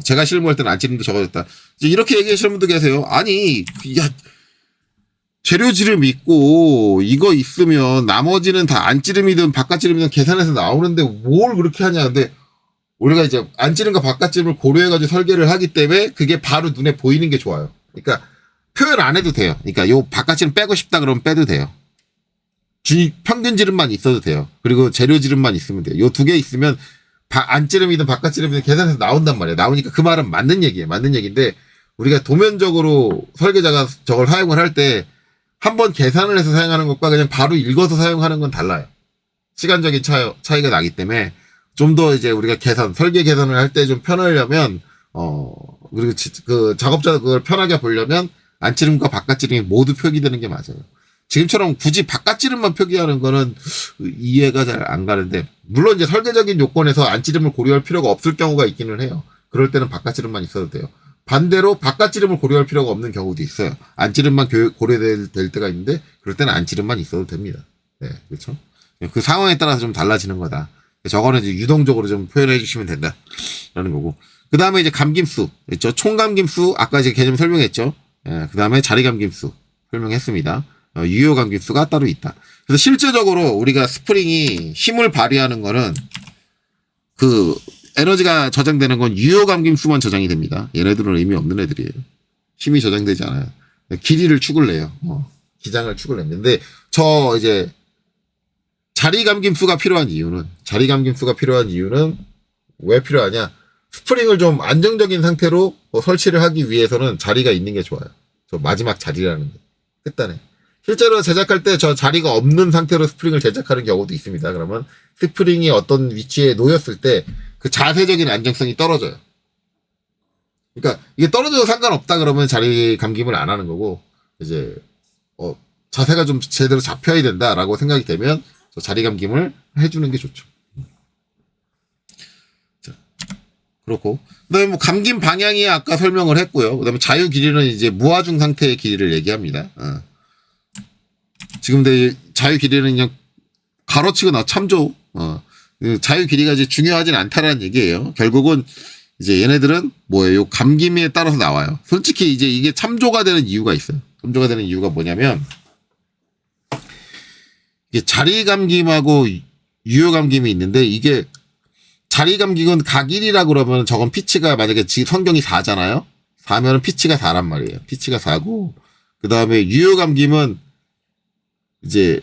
제가 실무할 때는 안찌름도 적어졌다. 이제 이렇게 얘기하시는 분도 계세요. 아니, 야, 재료지름 있고, 이거 있으면 나머지는 다 안찌름이든 바깥찌름이든 계산해서 나오는데 뭘 그렇게 하냐. 근데 우리가 이제 안찌름과 바깥찌름을 고려해가지고 설계를 하기 때문에 그게 바로 눈에 보이는 게 좋아요. 그러니까 표현 안 해도 돼요. 그러니까 요 바깥찌름 빼고 싶다 그러면 빼도 돼요. 평균 지름만 있어도 돼요. 그리고 재료 지름만 있으면 돼요. 요 두 개 있으면 안찌름이든 바깥찌름이든 계산해서 나온단 말이에요. 나오니까 그 말은 맞는 얘기예요. 맞는 얘기인데 우리가 도면적으로 설계자가 저걸 사용을 할 때 한번 계산을 해서 사용하는 것과 그냥 바로 읽어서 사용하는 건 달라요. 시간적인 차이가 나기 때문에 좀 더 이제 우리가 설계 계산을 할 때 좀 편하려면, 그리고 그 작업자가 그걸 편하게 보려면 안찌름과 바깥찌름이 모두 표기되는 게 맞아요. 지금처럼 굳이 바깥찌름만 표기하는 거는 이해가 잘 안 가는데, 물론 이제 설계적인 요건에서 안찌름을 고려할 필요가 없을 경우가 있기는 해요. 그럴 때는 바깥찌름만 있어도 돼요. 반대로 바깥찌름을 고려할 필요가 없는 경우도 있어요. 안찌름만 고려될 때가 있는데, 그럴 때는 안찌름만 있어도 됩니다. 네, 그렇죠. 그 상황에 따라서 좀 달라지는 거다. 저거는 이제 유동적으로 좀 표현해 주시면 된다라는 거고. 그 다음에 이제 감김수 있죠. 총감김수 아까 이제 개념 설명했죠. 예, 그 다음에 자리감김수 설명했습니다. 유효감김수가 따로 있다. 그래서 실제적으로 우리가 스프링이 힘을 발휘하는 거는 그 에너지가 저장되는 건 유효감김수만 저장이 됩니다. 얘네들은 의미 없는 애들이에요. 힘이 저장되지 않아요. 길이를 축을 내요. 기장을 축을 냅니다. 근데 이제 자리감김수가 필요한 이유는 왜 필요하냐? 스프링을 좀 안정적인 상태로 설치를 하기 위해서는 자리가 있는 게 좋아요. 저 마지막 자리라는 게. 끝단에. 실제로 제작할 때 저 자리가 없는 상태로 스프링을 제작하는 경우도 있습니다. 그러면 스프링이 어떤 위치에 놓였을 때 그 자세적인 안정성이 떨어져요. 그러니까 이게 떨어져도 상관없다 그러면 자리 감김을 안 하는 거고, 이제 자세가 좀 제대로 잡혀야 된다라고 생각이 되면 자리 감김을 해주는 게 좋죠. 자, 그렇고 그다음에 뭐 감김 방향이 아까 설명을 했고요. 그다음에 자유 길이는 이제 무하중 상태의 길이를 얘기합니다. 지금 자유 길이는 그냥 가로치고 참조. 자유 길이가 이제 중요하진 않다라는 얘기예요. 결국은 이제 얘네들은 뭐예요? 감김에 따라서 나와요. 솔직히 이제 이게 참조가 되는 이유가 있어요. 참조가 되는 이유가 뭐냐면, 이게 자리 감김하고 유효 감김이 있는데, 이게 자리 감김은 각일이라고 그러면 저건 피치가 만약에 성경이 4잖아요. 4면은 피치가 4란 말이에요. 피치가 4고, 그 다음에 유효 감김은 이제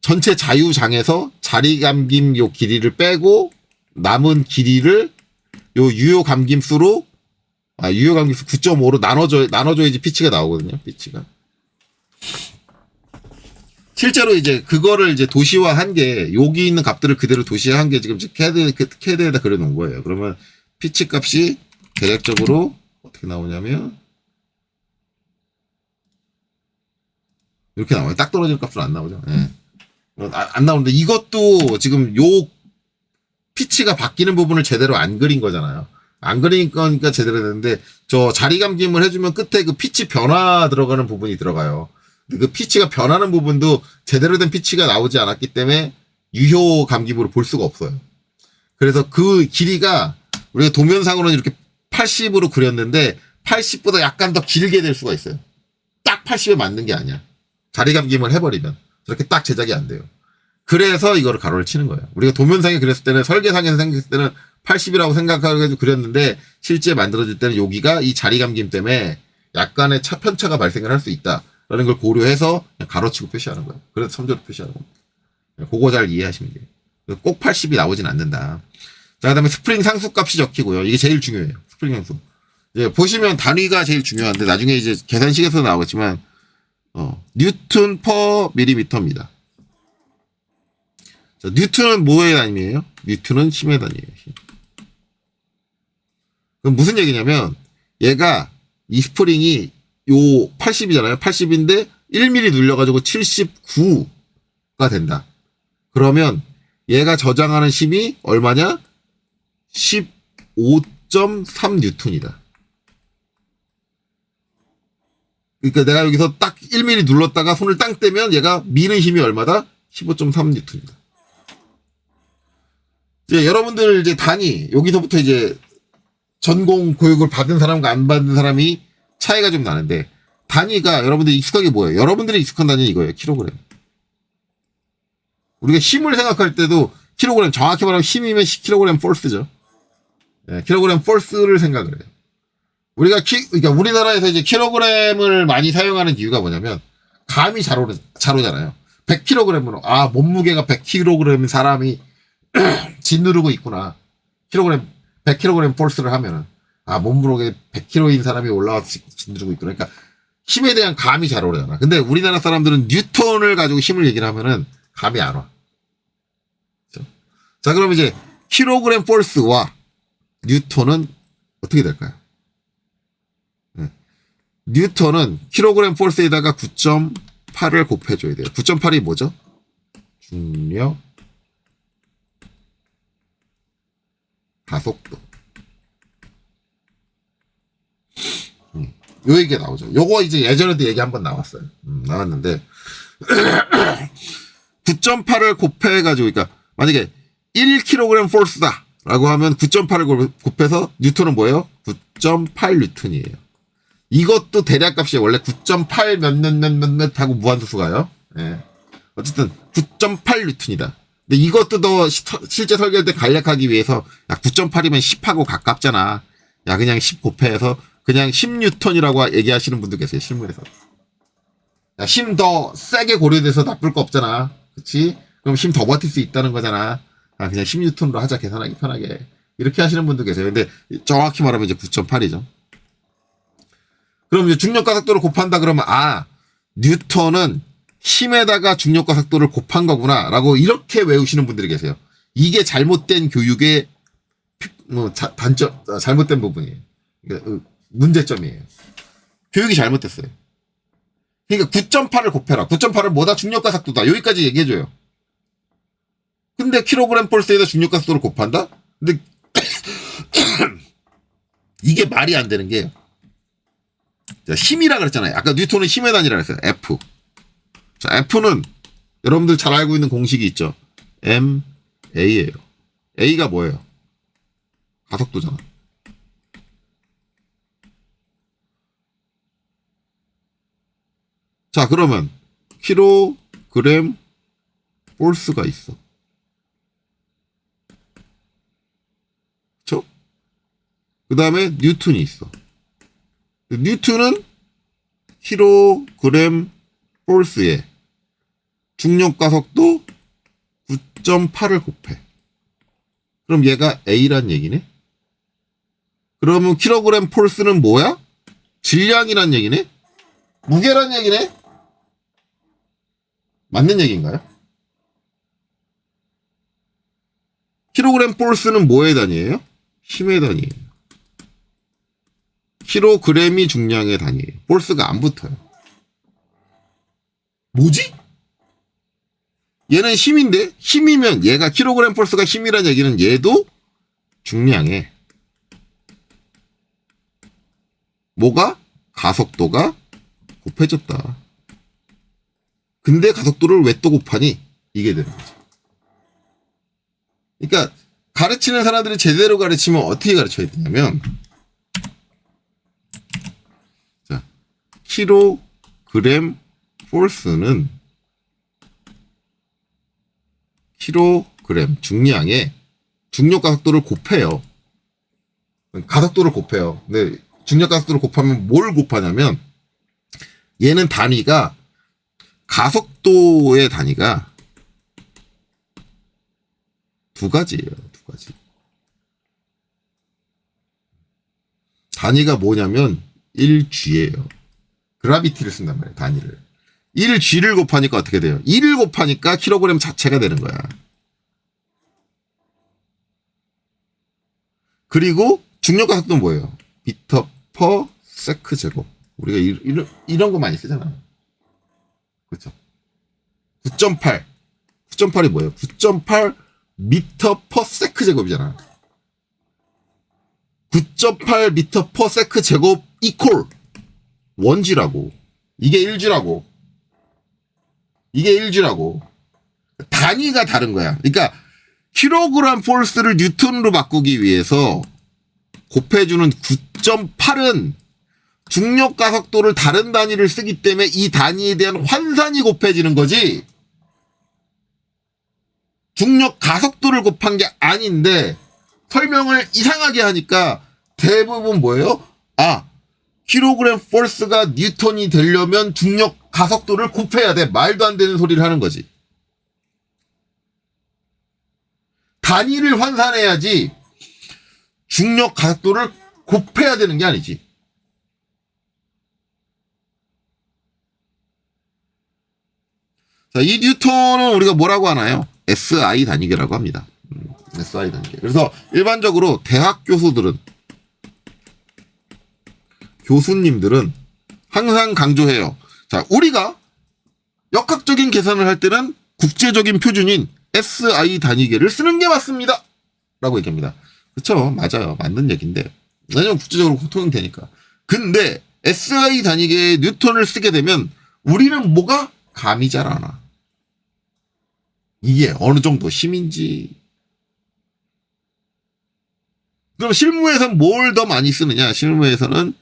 전체 자유장에서 자리 감김 요 길이를 빼고 남은 길이를 요 유효 감김수로 유효 감김수 9.5로 나눠줘야지 피치가 나오거든요. 피치가. 실제로 이제 그거를 이제 도시화한 게, 여기 있는 값들을 그대로 도시화한 게 지금 캐드에다 그려놓은 거예요. 그러면 피치 값이 대략적으로 어떻게 나오냐면 이렇게 나와요. 딱 떨어지는 값은 안 나오죠. 네. 안 나오는데 이것도 지금 요 피치가 바뀌는 부분을 제대로 안 그린 거잖아요. 안 그린 거니까 제대로 되는데, 저 자리 감김을 해주면 끝에 그 피치 변화 들어가는 부분이 들어가요. 그 피치가 변하는 부분도 제대로 된 피치가 나오지 않았기 때문에 유효 감김으로 볼 수가 없어요. 그래서 그 길이가 우리가 도면상으로는 이렇게 80으로 그렸는데 80보다 약간 더 길게 될 수가 있어요. 딱 80에 맞는 게 아니야. 자리 감김을 해버리면 저렇게 딱 제작이 안 돼요. 그래서 이거를 가로를 치는 거예요. 우리가 도면상에 그렸을 때는, 설계상에서 생겼을 때는 80이라고 생각하고 그렸는데 실제 만들어질 때는 여기가 이 자리 감김 때문에 약간의 편차가 발생을 할 수 있다라는 걸 고려해서 그냥 가로치고 표시하는 거예요. 그래서 참조로 표시하는 겁니다. 그거 잘 이해하시면 돼요. 꼭 80이 나오진 않는다. 자, 그 다음에 스프링 상수값이 적히고요. 이게 제일 중요해요. 스프링 상수. 이제 보시면 단위가 제일 중요한데 나중에 이제 계산식에서 나오겠지만 뉴턴 퍼 밀리미터입니다. 자, 뉴턴은 뭐의 단위예요? 뉴턴은 힘의 단위예요. 힘. 그럼 무슨 얘기냐면, 얘가 이 스프링이 요 80이잖아요. 80인데 1mm 눌려가지고 79가 된다. 그러면 얘가 저장하는 힘이 얼마냐? 15.3 뉴턴이다. 그러니까 내가 여기서 딱 1mm 눌렀다가 손을 땅 떼면 얘가 미는 힘이 얼마다? 15.3 뉴턴이다. 이제 여러분들 이제 단위, 여기서부터 이제 전공 교육을 받은 사람과 안 받은 사람이 차이가 좀 나는데, 단위가 여러분들이 익숙하게 뭐예요? 여러분들이 익숙한 단위 이거예요. 킬로그램. 우리가 힘을 생각할 때도 킬로그램, 정확히 말하면 힘이면 10kg 폴스죠. 네, 킬로그램 폴스를 생각을 해요. 그러니까 우리나라에서 이제 킬로그램을 많이 사용하는 이유가 뭐냐면, 감이 잘 오잖아요. 100kg으로, 몸무게가 100kg인 사람이 짓누르고 있구나. 100kg 폴스를 하면은, 몸무게 100kg인 사람이 올라와서 짓누르고 있구나. 그러니까 힘에 대한 감이 잘 오잖아. 근데 우리나라 사람들은 뉴턴을 가지고 힘을 얘기를 하면은 감이 안 와. 그렇죠? 자, 그럼 이제 킬로그램 폴스와 뉴턴은 어떻게 될까요? 네. 뉴턴은 킬로그램 폴스에다가 9.8을 곱해줘야 돼요. 9.8이 뭐죠? 중력, 가속도. 요 얘기가 나오죠. 요거 이제 예전에도 얘기 한번 나왔어요. 나왔는데 9.8을 곱해가지고, 그러니까 만약에 1kg 폴스다 라고 하면 9.8을 곱해서 뉴턴은 뭐예요? 9.8 뉴턴이에요. 이것도 대략값이 원래 9.8 몇 하고 무한도수 가요. 예. 어쨌든 9.8 뉴턴이다. 근데 이것도 더 실제 설계할 때 간략하기 위해서 9.8이면 10하고 가깝잖아. 그냥 10 곱해서 그냥 10뉴턴이라고 얘기하시는 분도 계세요. 실무에서. 힘 더 세게 고려돼서 나쁠 거 없잖아. 그치? 그럼 힘 더 버틸 수 있다는 거잖아. 그냥 10뉴턴으로 하자. 계산하기 편하게. 이렇게 하시는 분도 계세요. 근데 정확히 말하면 이제 9.8이죠. 그럼 이제 중력가속도를 곱한다 그러면, 뉴턴은 힘에다가 중력가속도를 곱한 거구나. 라고 이렇게 외우시는 분들이 계세요. 이게 잘못된 교육의 잘못된 부분이에요. 그러니까 문제점이에요. 교육이 잘못됐어요. 그러니까 9.8을 곱해라. 9.8을 뭐다? 중력가속도다. 여기까지 얘기해줘요. 근데 킬로그램 폴스에다 중력가속도를 곱한다? 근데 이게 말이 안 되는 게, 힘이라 그랬잖아요. 아까 뉴턴은 힘의 단위라 그랬어요. F. 자, F는 여러분들 잘 알고 있는 공식이 있죠. MA예요. A가 뭐예요? 가속도잖아. 자, 그러면 킬로그램 폴스가 있어. 그쵸? 그 다음에 뉴턴이 있어. 뉴턴은 킬로그램 폴스에 중력가속도 9.8을 곱해. 그럼 얘가 A란 얘기네? 그러면 킬로그램 폴스는 뭐야? 질량이란 얘기네? 무게란 얘기네? 맞는 얘기인가요? 킬로그램 폴스는 뭐의 단위예요? 힘의 단위예요. 킬로그램이 중량의 단위예요. 폴스가 안 붙어요. 뭐지? 얘는 힘인데? 힘이면 얘가 킬로그램 폴스가 힘이란 얘기는 얘도 중량에 뭐가? 가속도가 곱해졌다. 근데 가속도를 왜 또 곱하니? 이게 되는 거죠. 그러니까 가르치는 사람들이 제대로 가르치면 어떻게 가르쳐야 되냐면, 자, 킬로그램 폴스는 킬로그램 중량에 중력 가속도를 곱해요. 가속도를 곱해요. 근데 중력 가속도를 곱하면 뭘 곱하냐면, 얘는 단위가, 가속도의 단위가 두 가지예요. 두 가지. 단위가 뭐냐면 1G예요. 그라비티를 쓴단 말이에요. 단위를. 1G를 곱하니까 어떻게 돼요? 1을 곱하니까 킬로그램 자체가 되는 거야. 그리고 중력 가속도는 뭐예요? 미터 퍼 세크 제곱. 우리가 이런 거 많이 쓰잖아. 그렇죠? 9.8. 9.8이 뭐예요? 9.8 미터 퍼 세크 제곱이잖아. 9.8 미터 퍼 세크 제곱 이퀄 원G라고. 이게 1G라고. 이게 1G라고. 단위가 다른 거야. 그러니까 킬로그램 포스를 뉴턴으로 바꾸기 위해서 곱해주는 9.8은 중력 가속도를 다른 단위를 쓰기 때문에 이 단위에 대한 환산이 곱해지는 거지 중력 가속도를 곱한 게 아닌데 설명을 이상하게 하니까 대부분 뭐예요? 킬로그램 포스가 뉴턴이 되려면 중력 가속도를 곱해야 돼. 말도 안 되는 소리를 하는 거지. 단위를 환산해야지 중력 가속도를 곱해야 되는 게 아니지. 자, 이 뉴턴은 우리가 뭐라고 하나요? SI 단위계라고 합니다. SI 단위계. 그래서 일반적으로 대학 교수님들은 항상 강조해요. 자, 우리가 역학적인 계산을 할 때는 국제적인 표준인 SI 단위계를 쓰는 게 맞습니다. 라고 얘기합니다. 그쵸? 맞아요. 맞는 얘기인데. 왜냐면 국제적으로 통용되니까. 근데 SI 단위계의 뉴턴을 쓰게 되면 우리는 뭐가 감이 잘 안 와. 이게 어느 정도 힘인지. 그럼 실무에서는 뭘 더 많이 쓰느냐? 실무에서는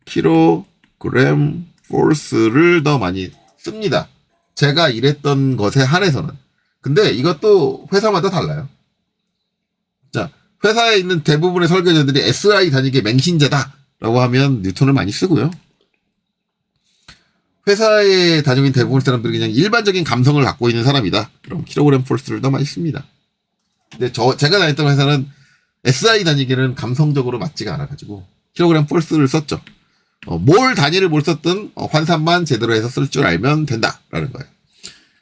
킬로그램 포스를 더 많이 씁니다. 제가 일했던 것에 한해서는. 근데 이것도 회사마다 달라요. 자, 회사에 있는 대부분의 설계자들이 SI 단위계 맹신자다라고 하면 뉴턴을 많이 쓰고요. 회사에 다니는 대부분 사람들이 그냥 일반적인 감성을 갖고 있는 사람이다. 그럼 킬로그램 포스를 더 많이 씁니다. 근데 제가 다녔던 회사는 SI 단위계는 감성적으로 맞지가 않아가지고 킬로그램 포스를 썼죠. 뭘 단위를 뭘 썼든 환산만 제대로 해서 쓸 줄 알면 된다라는 거예요.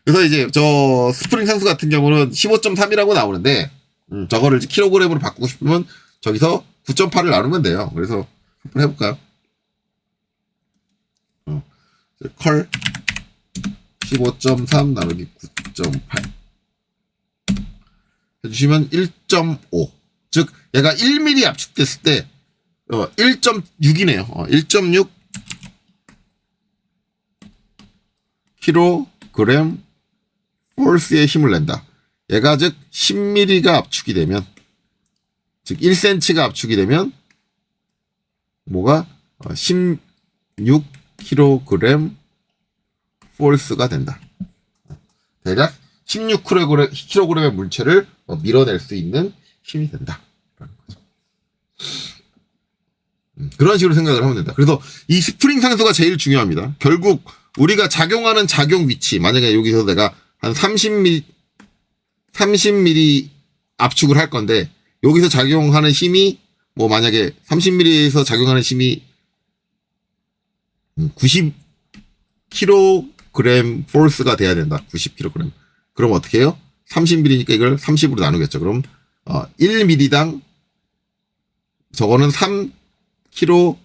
그래서 이제 저 스프링 상수 같은 경우는 15.3이라고 나오는데 저거를 이제 킬로그램으로 바꾸고 싶으면 저기서 9.8을 나누면 돼요. 그래서 한번 해볼까요? 컬 15.3 나누기 9.8 해주시면 1.5 즉 얘가 1mm 압축됐을 때 1.6이네요. 1.6 킬로그램 포스의 힘을 nen다. 얘가 즉 10mm가 압축이 되면 즉 1cm가 압축이 되면 뭐가 16kg 포스가 된다. 대략 16kg의 물체를 밀어낼 수 있는 힘이 된다. 그런 식으로 생각을 하면 된다. 그래서 이 스프링 상수가 제일 중요합니다. 결국 우리가 작용하는 작용 위치, 만약에 여기서 내가 한 30mm 압축을 할 건데 여기서 작용하는 힘이 뭐 만약에 30mm에서 작용하는 힘이 90kg 포스가 돼야 된다. 90kg. 그럼 어떻게 해요? 30mm니까 이걸 30으로 나누겠죠. 그럼 1mm당 저거는 3kg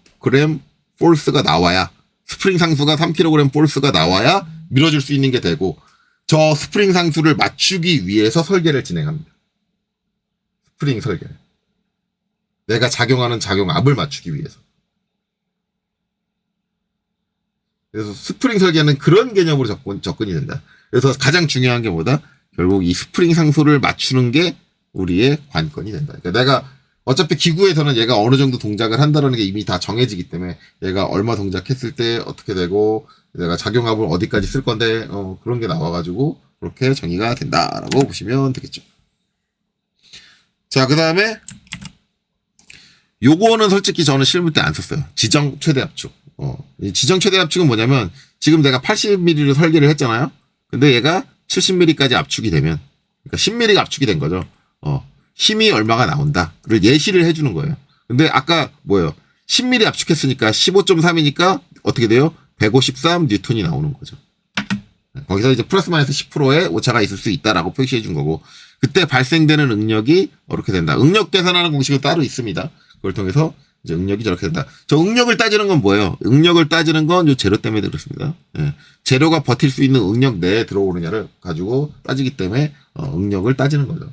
포스가 나와야 스프링 상수가 3kg 포스가 나와야 밀어줄 수 있는 게 되고 저 스프링 상수를 맞추기 위해서 설계를 진행합니다. 스프링 설계. 내가 작용하는 작용압을 맞추기 위해서. 그래서 스프링 설계는 그런 개념으로 접근이 된다. 그래서 가장 중요한 게 뭐다? 결국 이 스프링 상수를 맞추는 게 우리의 관건이 된다. 그러니까 내가 어차피 기구에서는 얘가 어느 정도 동작을 한다는 게 이미 다 정해지기 때문에 얘가 얼마 동작했을 때 어떻게 되고 내가 작용압을 어디까지 쓸 건데 그런 게 나와가지고 그렇게 정의가 된다라고 보시면 되겠죠. 자, 그 다음에 요거는 솔직히 저는 실무 때 안 썼어요. 지정 최대 압축. 이 지정 최대 압축은 뭐냐면 지금 내가 80mm로 설계를 했잖아요. 근데 얘가 70mm까지 압축이 되면 그러니까 10mm가 압축이 된 거죠. 힘이 얼마가 나온다. 를 예시를 해주는 거예요. 근데 아까 뭐예요? 10mm 압축했으니까 15.3이니까 어떻게 돼요? 153 뉴턴이 나오는 거죠. 거기서 이제 플러스 마이너스 10%의 오차가 있을 수 있다라고 표시해 준 거고 그때 발생되는 응력이 이렇게 된다. 응력 계산하는 공식은 따로 있습니다. 그걸 통해서 이제 응력이 저렇게 된다. 저 응력을 따지는 건 뭐예요? 응력을 따지는 건 요 재료 때문에 그렇습니다. 예. 재료가 버틸 수 있는 응력 내에 들어오느냐를 가지고 따지기 때문에 응력을 따지는 거죠.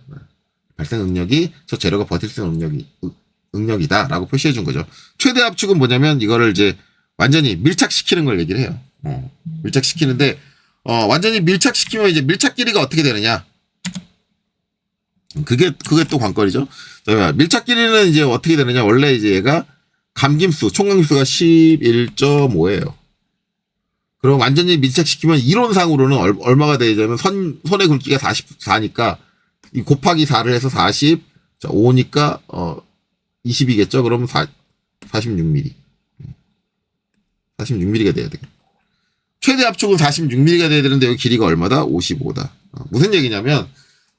발생 응력이 저 재료가 버틸 수 있는 응력이다라고 표시해 준 거죠. 최대 압축은 뭐냐면 이거를 이제 완전히 밀착시키는 걸 얘기를 해요. 밀착시키는데 완전히 밀착시키면 이제 밀착 길이가 어떻게 되느냐? 그게 또 관건이죠. 자, 밀착 길이는 이제 어떻게 되느냐. 원래 이제 얘가 감김수, 총감김수가 11.5예요. 그럼 완전히 밀착시키면 이론상으로는 얼마가 되냐면 손의 굵기가 44니까 이 곱하기 4를 해서 40, 자, 5니까 20이겠죠. 그러면 46mm. 46mm가 돼야 돼. 최대 압축은 46mm가 돼야 되는데 여기 길이가 얼마다? 55다. 무슨 얘기냐면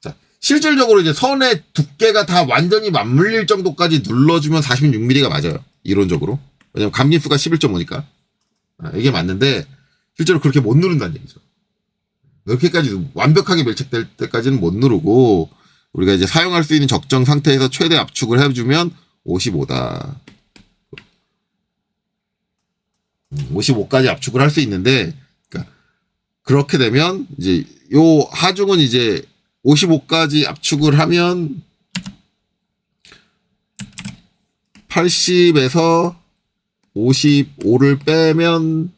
자, 실질적으로 이제 선의 두께가 다 완전히 맞물릴 정도까지 눌러주면 46mm가 맞아요. 이론적으로. 왜냐면 감김수가 11.5니까. 이게 맞는데 실제로 그렇게 못 누른다는 얘기죠. 그렇게까지 완벽하게 밀착될 때까지는 못 누르고 우리가 이제 사용할 수 있는 적정 상태에서 최대 압축을 해주면 55다. 55까지 압축을 할 수 있는데, 그러니까 그렇게 되면 이제 요 하중은 이제 55까지 압축을 하면 80에서 55를 빼면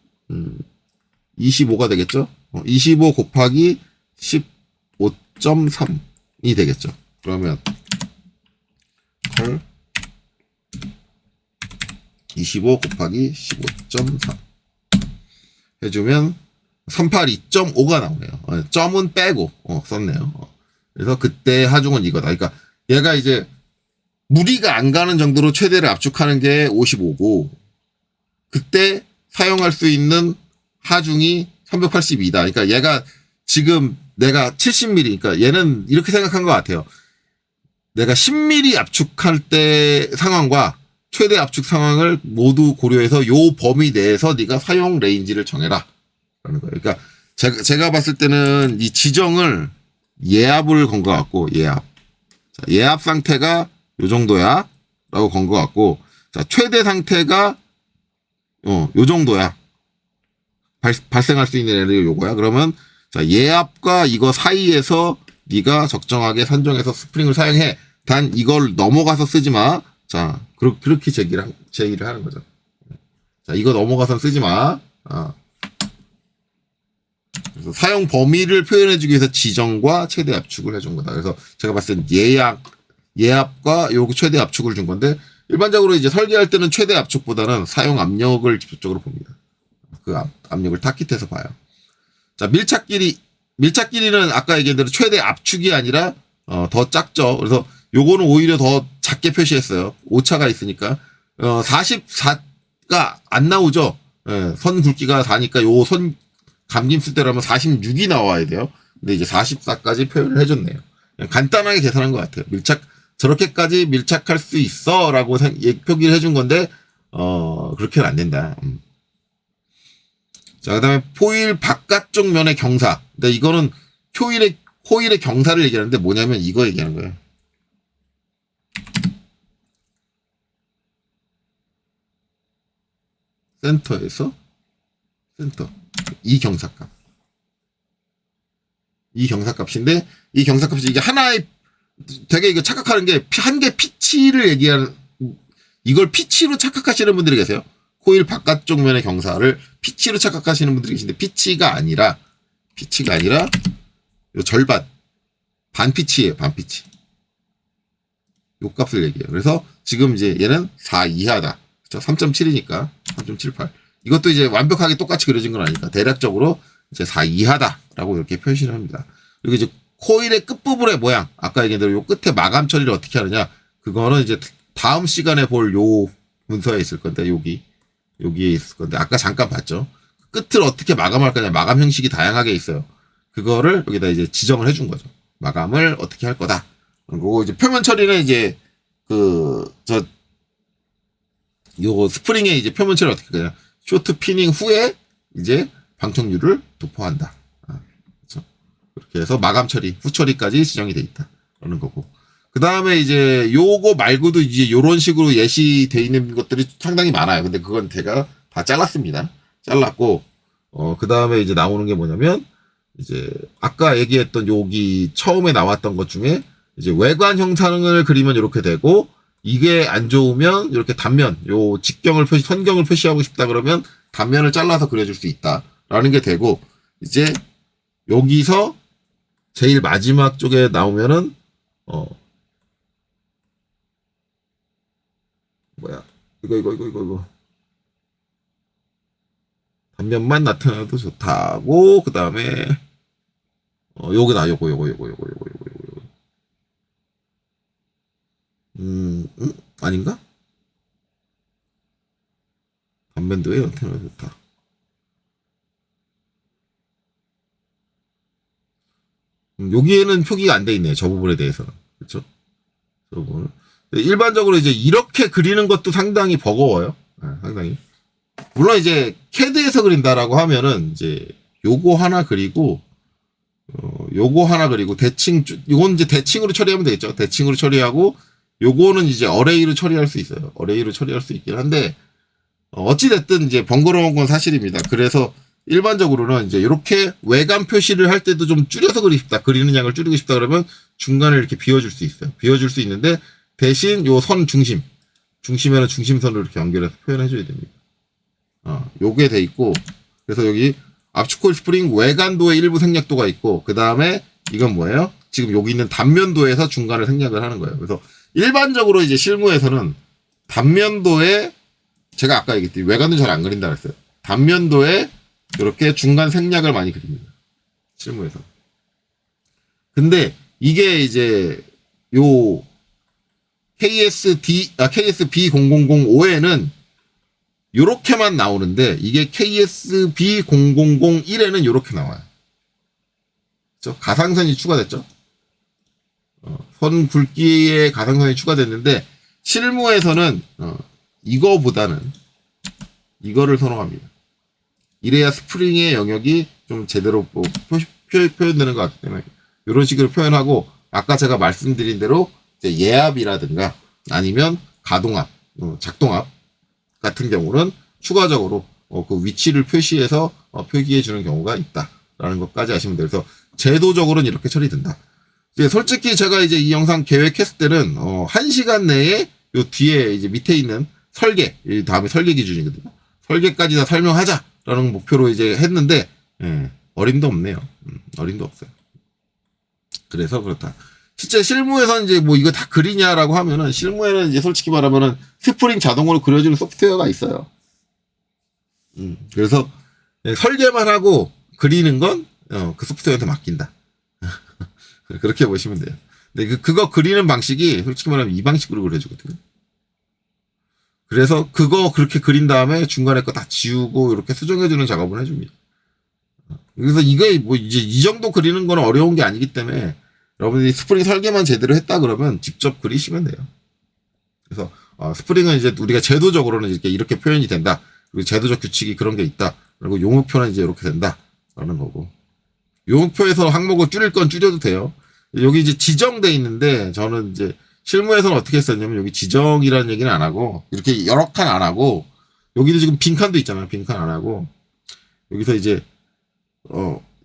25가 되겠죠? 25 곱하기 15.3이 되겠죠. 그러면 25 곱하기 15.3 해주면 382.5가 나오네요. 점은 빼고 썼네요. 그래서 그때 하중은 이거다. 그러니까 얘가 이제 무리가 안 가는 정도로 최대를 압축하는 게 55고 그때 사용할 수 있는 하중이 382다. 그러니까 얘가 지금 내가 70mm, 그러니까 얘는 이렇게 생각한 것 같아요. 내가 10mm 압축할 때 상황과 최대 압축 상황을 모두 고려해서 요 범위 내에서 네가 사용 레인지를 정해라. 라는 거예요. 그러니까 제가 봤을 때는 이 지정을 예압을 건 것 같고, 예압. 자, 예압 상태가 요 정도야. 라고 건 것 같고, 자, 최대 상태가, 요 정도야. 발생할 수 있는 에너지가 요거야. 그러면, 자, 예압과 이거 사이에서 네가 적정하게 산정해서 스프링을 사용해. 단 이걸 넘어가서 쓰지 마. 자, 그렇게 제기를 하는 거죠. 자, 이거 넘어가선 쓰지 마. 그래서 사용 범위를 표현해주기 위해서 지정과 최대 압축을 해준 거다. 그래서 제가 봤을 땐 예압과 요 최대 압축을 준 건데, 일반적으로 이제 설계할 때는 최대 압축보다는 사용 압력을 직접적으로 봅니다. 그 압력을 타깃해서 봐요. 자, 밀착 길이는 아까 얘기한 대로 최대 압축이 아니라, 더 작죠. 그래서 요거는 오히려 더 작게 표시했어요. 오차가 있으니까. 44가 안 나오죠. 예, 선 굵기가 4니까 요 선 감김수 대로하면 46이 나와야 돼요. 근데 이제 44까지 표현을 해줬네요. 간단하게 계산한 것 같아요. 저렇게까지 밀착할 수 있어. 라고 표기를 해준 건데, 그렇게는 안 된다. 자, 그 다음에 포일 바깥쪽 면의 경사. 근데 이거는 코일의 경사를 얘기하는데 뭐냐면 이거 얘기하는 거예요. 센터에서 센터. 이 경사값. 이 경사값인데, 이 경사값이 이게 하나의, 되게 이거 착각하는 게, 한 개 피치를 얘기하는, 이걸 피치로 착각하시는 분들이 계세요. 코일 바깥쪽 면의 경사를 피치로 착각하시는 분들이 계신데, 피치가 아니라, 요 절반. 반 피치예요, 반 피치. 요 값을 얘기해요. 그래서 지금 이제 얘는 4 이하다. 그쵸? 3.7이니까, 3.78. 이것도 이제 완벽하게 똑같이 그려진 건 아니니까 대략적으로 이제 4 이하다라고 이렇게 표시를 합니다. 그리고 이제 코일의 끝부분의 모양, 아까 얘기한 대로 요 끝에 마감 처리를 어떻게 하느냐, 그거는 이제 다음 시간에 볼 요 문서에 있을 건데, 여기에 있을 건데, 아까 잠깐 봤죠. 끝을 어떻게 마감할 거냐, 마감 형식이 다양하게 있어요. 그거를 여기다 이제 지정을 해준 거죠. 마감을 어떻게 할 거다. 그리고 이제 표면 처리는 이제 요 스프링의 이제 표면 처리 어떻게 하냐, 쇼트 피닝 후에 이제 방청류를 도포한다. 그렇죠? 그렇게 해서 마감 처리, 후 처리까지 지정이 돼 있다. 라는 거고. 그 다음에 이제 요거 말고도 이제 요런 식으로 예시돼 있는 것들이 상당히 많아요. 근데 그건 제가 다 잘랐습니다. 잘랐고, 그 다음에 이제 나오는 게 뭐냐면, 이제 아까 얘기했던 여기 처음에 나왔던 것 중에 이제 외관 형상을 그리면 이렇게 되고, 이게 안 좋으면 이렇게 단면, 요 선경을 표시하고 싶다 그러면 단면을 잘라서 그려줄 수 있다라는 게 되고, 이제 여기서 제일 마지막 쪽에 나오면은 어, 뭐야. 이거. 단면만 나타나도 좋다고, 그 다음에, 요거. 아닌가? 단면도에 나타나도 좋다. 여기에는 표기가 안 돼 있네요. 저 부분에 대해서는. 그쵸? 저 부분은. 일반적으로 이제 이렇게 그리는 것도 상당히 버거워요. 상당히. 물론 이제 캐드에서 그린다라고 하면은 이제 요거 하나 그리고 요거 하나 그리고 대칭 요건 이제 대칭으로 처리하면 되겠죠. 대칭으로 처리하고 요거는 이제 어레이로 처리할 수 있어요. 어레이로 처리할 수 있긴 한데 어찌 됐든 이제 번거로운 건 사실입니다. 그래서 일반적으로는 이제 이렇게 외관 표시를 할 때도 좀 줄여서 그리고 싶다. 그리는 양을 줄이고 싶다 그러면 중간을 이렇게 비워줄 수 있어요. 비워줄 수 있는데 대신 요 선 중심에는 중심선으로 이렇게 연결해서 표현해줘야 됩니다. 요게 돼 있고, 그래서 여기 압축코일 스프링 외관도의 일부 생략도가 있고, 그 다음에 이건 뭐예요? 지금 여기 있는 단면도에서 중간을 생략을 하는 거예요. 그래서 일반적으로 이제 실무에서는 단면도에, 제가 아까 얘기했듯이 외관도 잘 안 그린다 그랬어요. 단면도에 이렇게 중간 생략을 많이 그립니다. 실무에서. 근데 이게 이제 요 KSB0005에는 요렇게만 나오는데 이게 KSB0001에는 요렇게 나와요. 그렇죠? 가상선이 추가됐죠? 선 굵기에 가상선이 추가됐는데 실무에서는 이거보다는 이거를 선호합니다. 이래야 스프링의 영역이 좀 제대로 표현되는 것 같기 때문에 이런 식으로 표현하고 아까 제가 말씀드린 대로 이제 예압이라든가 아니면 가동압, 작동압 같은 경우는 추가적으로 그 위치를 표시해서 표기해 주는 경우가 있다라는 것까지 아시면 돼요. 그래서 제도적으로는 이렇게 처리된다. 이제 솔직히 제가 이제 이 영상 계획했을 때는 1시간 내에 요 뒤에 이제 밑에 있는 설계, 이 다음에 설계 기준이거든요. 설계까지 다 설명하자라는 목표로 이제 했는데 어림도 없네요. 어림도 없어요. 그래서 그렇다. 실제 실무에서 이제 뭐 이거 다 그리냐라고 하면은 실무에는 이제 솔직히 말하면은 스프링 자동으로 그려주는 소프트웨어가 있어요. 그래서 설계만 하고 그리는 건 그 소프트웨어한테 맡긴다. 그렇게 보시면 돼요. 근데 그거 그리는 방식이 솔직히 말하면 이 방식으로 그려주거든요. 그래서 그거 그렇게 그린 다음에 중간에 거 다 지우고 이렇게 수정해주는 작업을 해줍니다. 그래서 이게 뭐 이제 이 정도 그리는 건 어려운 게 아니기 때문에 여러분들이 스프링 설계만 제대로 했다 그러면 직접 그리시면 돼요. 그래서 스프링은 이제 우리가 제도적으로는 이렇게 표현이 된다. 그리고 제도적 규칙이 그런 게 있다. 그리고 용어표는 이제 이렇게 된다. 라는 거고. 용어표에서 항목을 줄일 건 줄여도 돼요. 여기 이제 지정돼 있는데 저는 이제 실무에서는 어떻게 했었냐면 여기 지정이라는 얘기는 안 하고 이렇게 여러 칸 안 하고 여기도 지금 빈칸도 있잖아요. 빈칸 안 하고 여기서 이제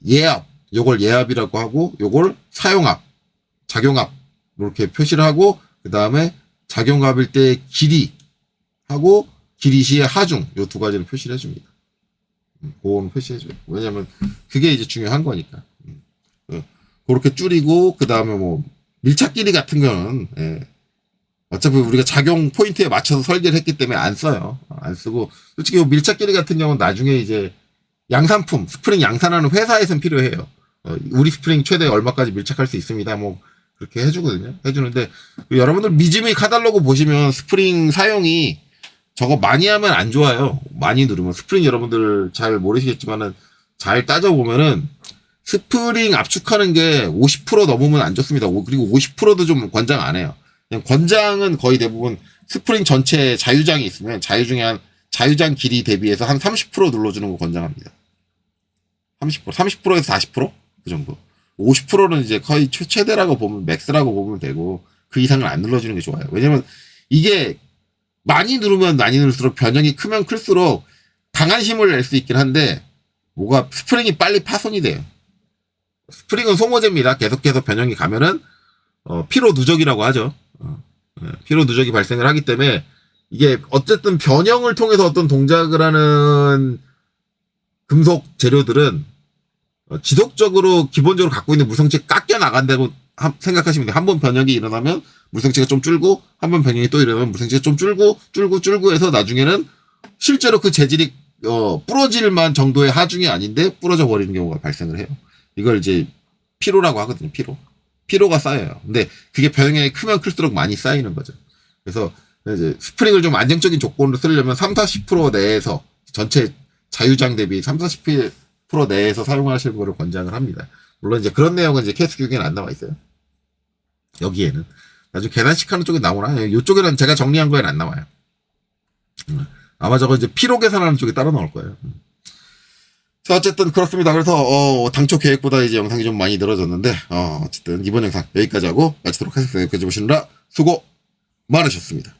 예압 요걸 예압이라고 하고 요걸 사용압 작용압 이렇게 표시를 하고 그 다음에 작용압일 때 길이 하고 길이 시에 하중 요 두 가지를 표시를 해줍니다. 그거는 표시해줘요. 왜냐면 그게 이제 중요한 거니까. 그렇게 줄이고 그 다음에 뭐 밀착 길이 같은 거는 어차피 우리가 작용 포인트에 맞춰서 설계를 했기 때문에 안 써요. 안 쓰고 솔직히 밀착 길이 같은 경우는 나중에 이제 양산품 스프링 양산하는 회사에선 필요해요. 우리 스프링 최대 얼마까지 밀착할 수 있습니다. 뭐 그렇게 해주거든요. 해주는데 여러분들 미즈미 카탈로그 보시면 스프링 사용이 저거 많이 하면 안 좋아요. 많이 누르면 스프링 여러분들 잘 모르시겠지만은 잘 따져보면은 스프링 압축하는 게 50% 넘으면 안 좋습니다. 그리고 50%도 좀 권장 안 해요. 그냥 권장은 거의 대부분 스프링 전체 자유장이 있으면 자유장 길이 대비해서 한 30% 눌러주는 거 권장합니다. 30%에서 40%? 그 정도. 50%는 이제 거의 최대라고 보면, 맥스라고 보면 되고, 그 이상은 안 눌러주는 게 좋아요. 왜냐면 이게 많이 누르면 많이 누를수록 변형이 크면 클수록 강한 힘을 낼 수 있긴 한데, 스프링이 빨리 파손이 돼요. 스프링은 소모제입니다. 계속해서 변형이 가면은, 피로 누적이라고 하죠. 피로 누적이 발생을 하기 때문에, 이게 어쨌든 변형을 통해서 어떤 동작을 하는 금속 재료들은 지속적으로 기본적으로 갖고 있는 무성체 깎여 나간다고 생각하시면 돼요. 한 번 변형이 일어나면 물성치가 좀 줄고, 한 번 변형이 또 일어나면 물성치가 좀 줄고 해서 나중에는 실제로 그 재질이, 부러질만 정도의 하중이 아닌데 부러져 버리는 경우가 발생을 해요. 이걸 이제 피로라고 하거든요. 피로가 쌓여요. 근데 그게 변형이 크면 클수록 많이 쌓이는 거죠. 그래서 이제 스프링을 좀 안정적인 조건으로 쓰려면 30-40% 내에서 전체 자유장 대비 30-40% 내에서 사용하시는 거를 권장을 합니다. 물론 이제 그런 내용은 이제 케이스 규격에는 안 나와 있어요. 여기에는. 나중에 계산식 하는 쪽에 나오나? 이쪽에는 제가 정리한 거에는 안 나와요. 아마 저거 이제 피로 계산하는 쪽에 따로 나올 거예요. 자, 어쨌든 그렇습니다. 그래서 당초 계획보다 이제 영상이 좀 많이 늘어졌는데 어쨌든 이번 영상 여기까지 하고 마치도록 하겠습니다. 여기까지 보시느라 수고 많으셨습니다.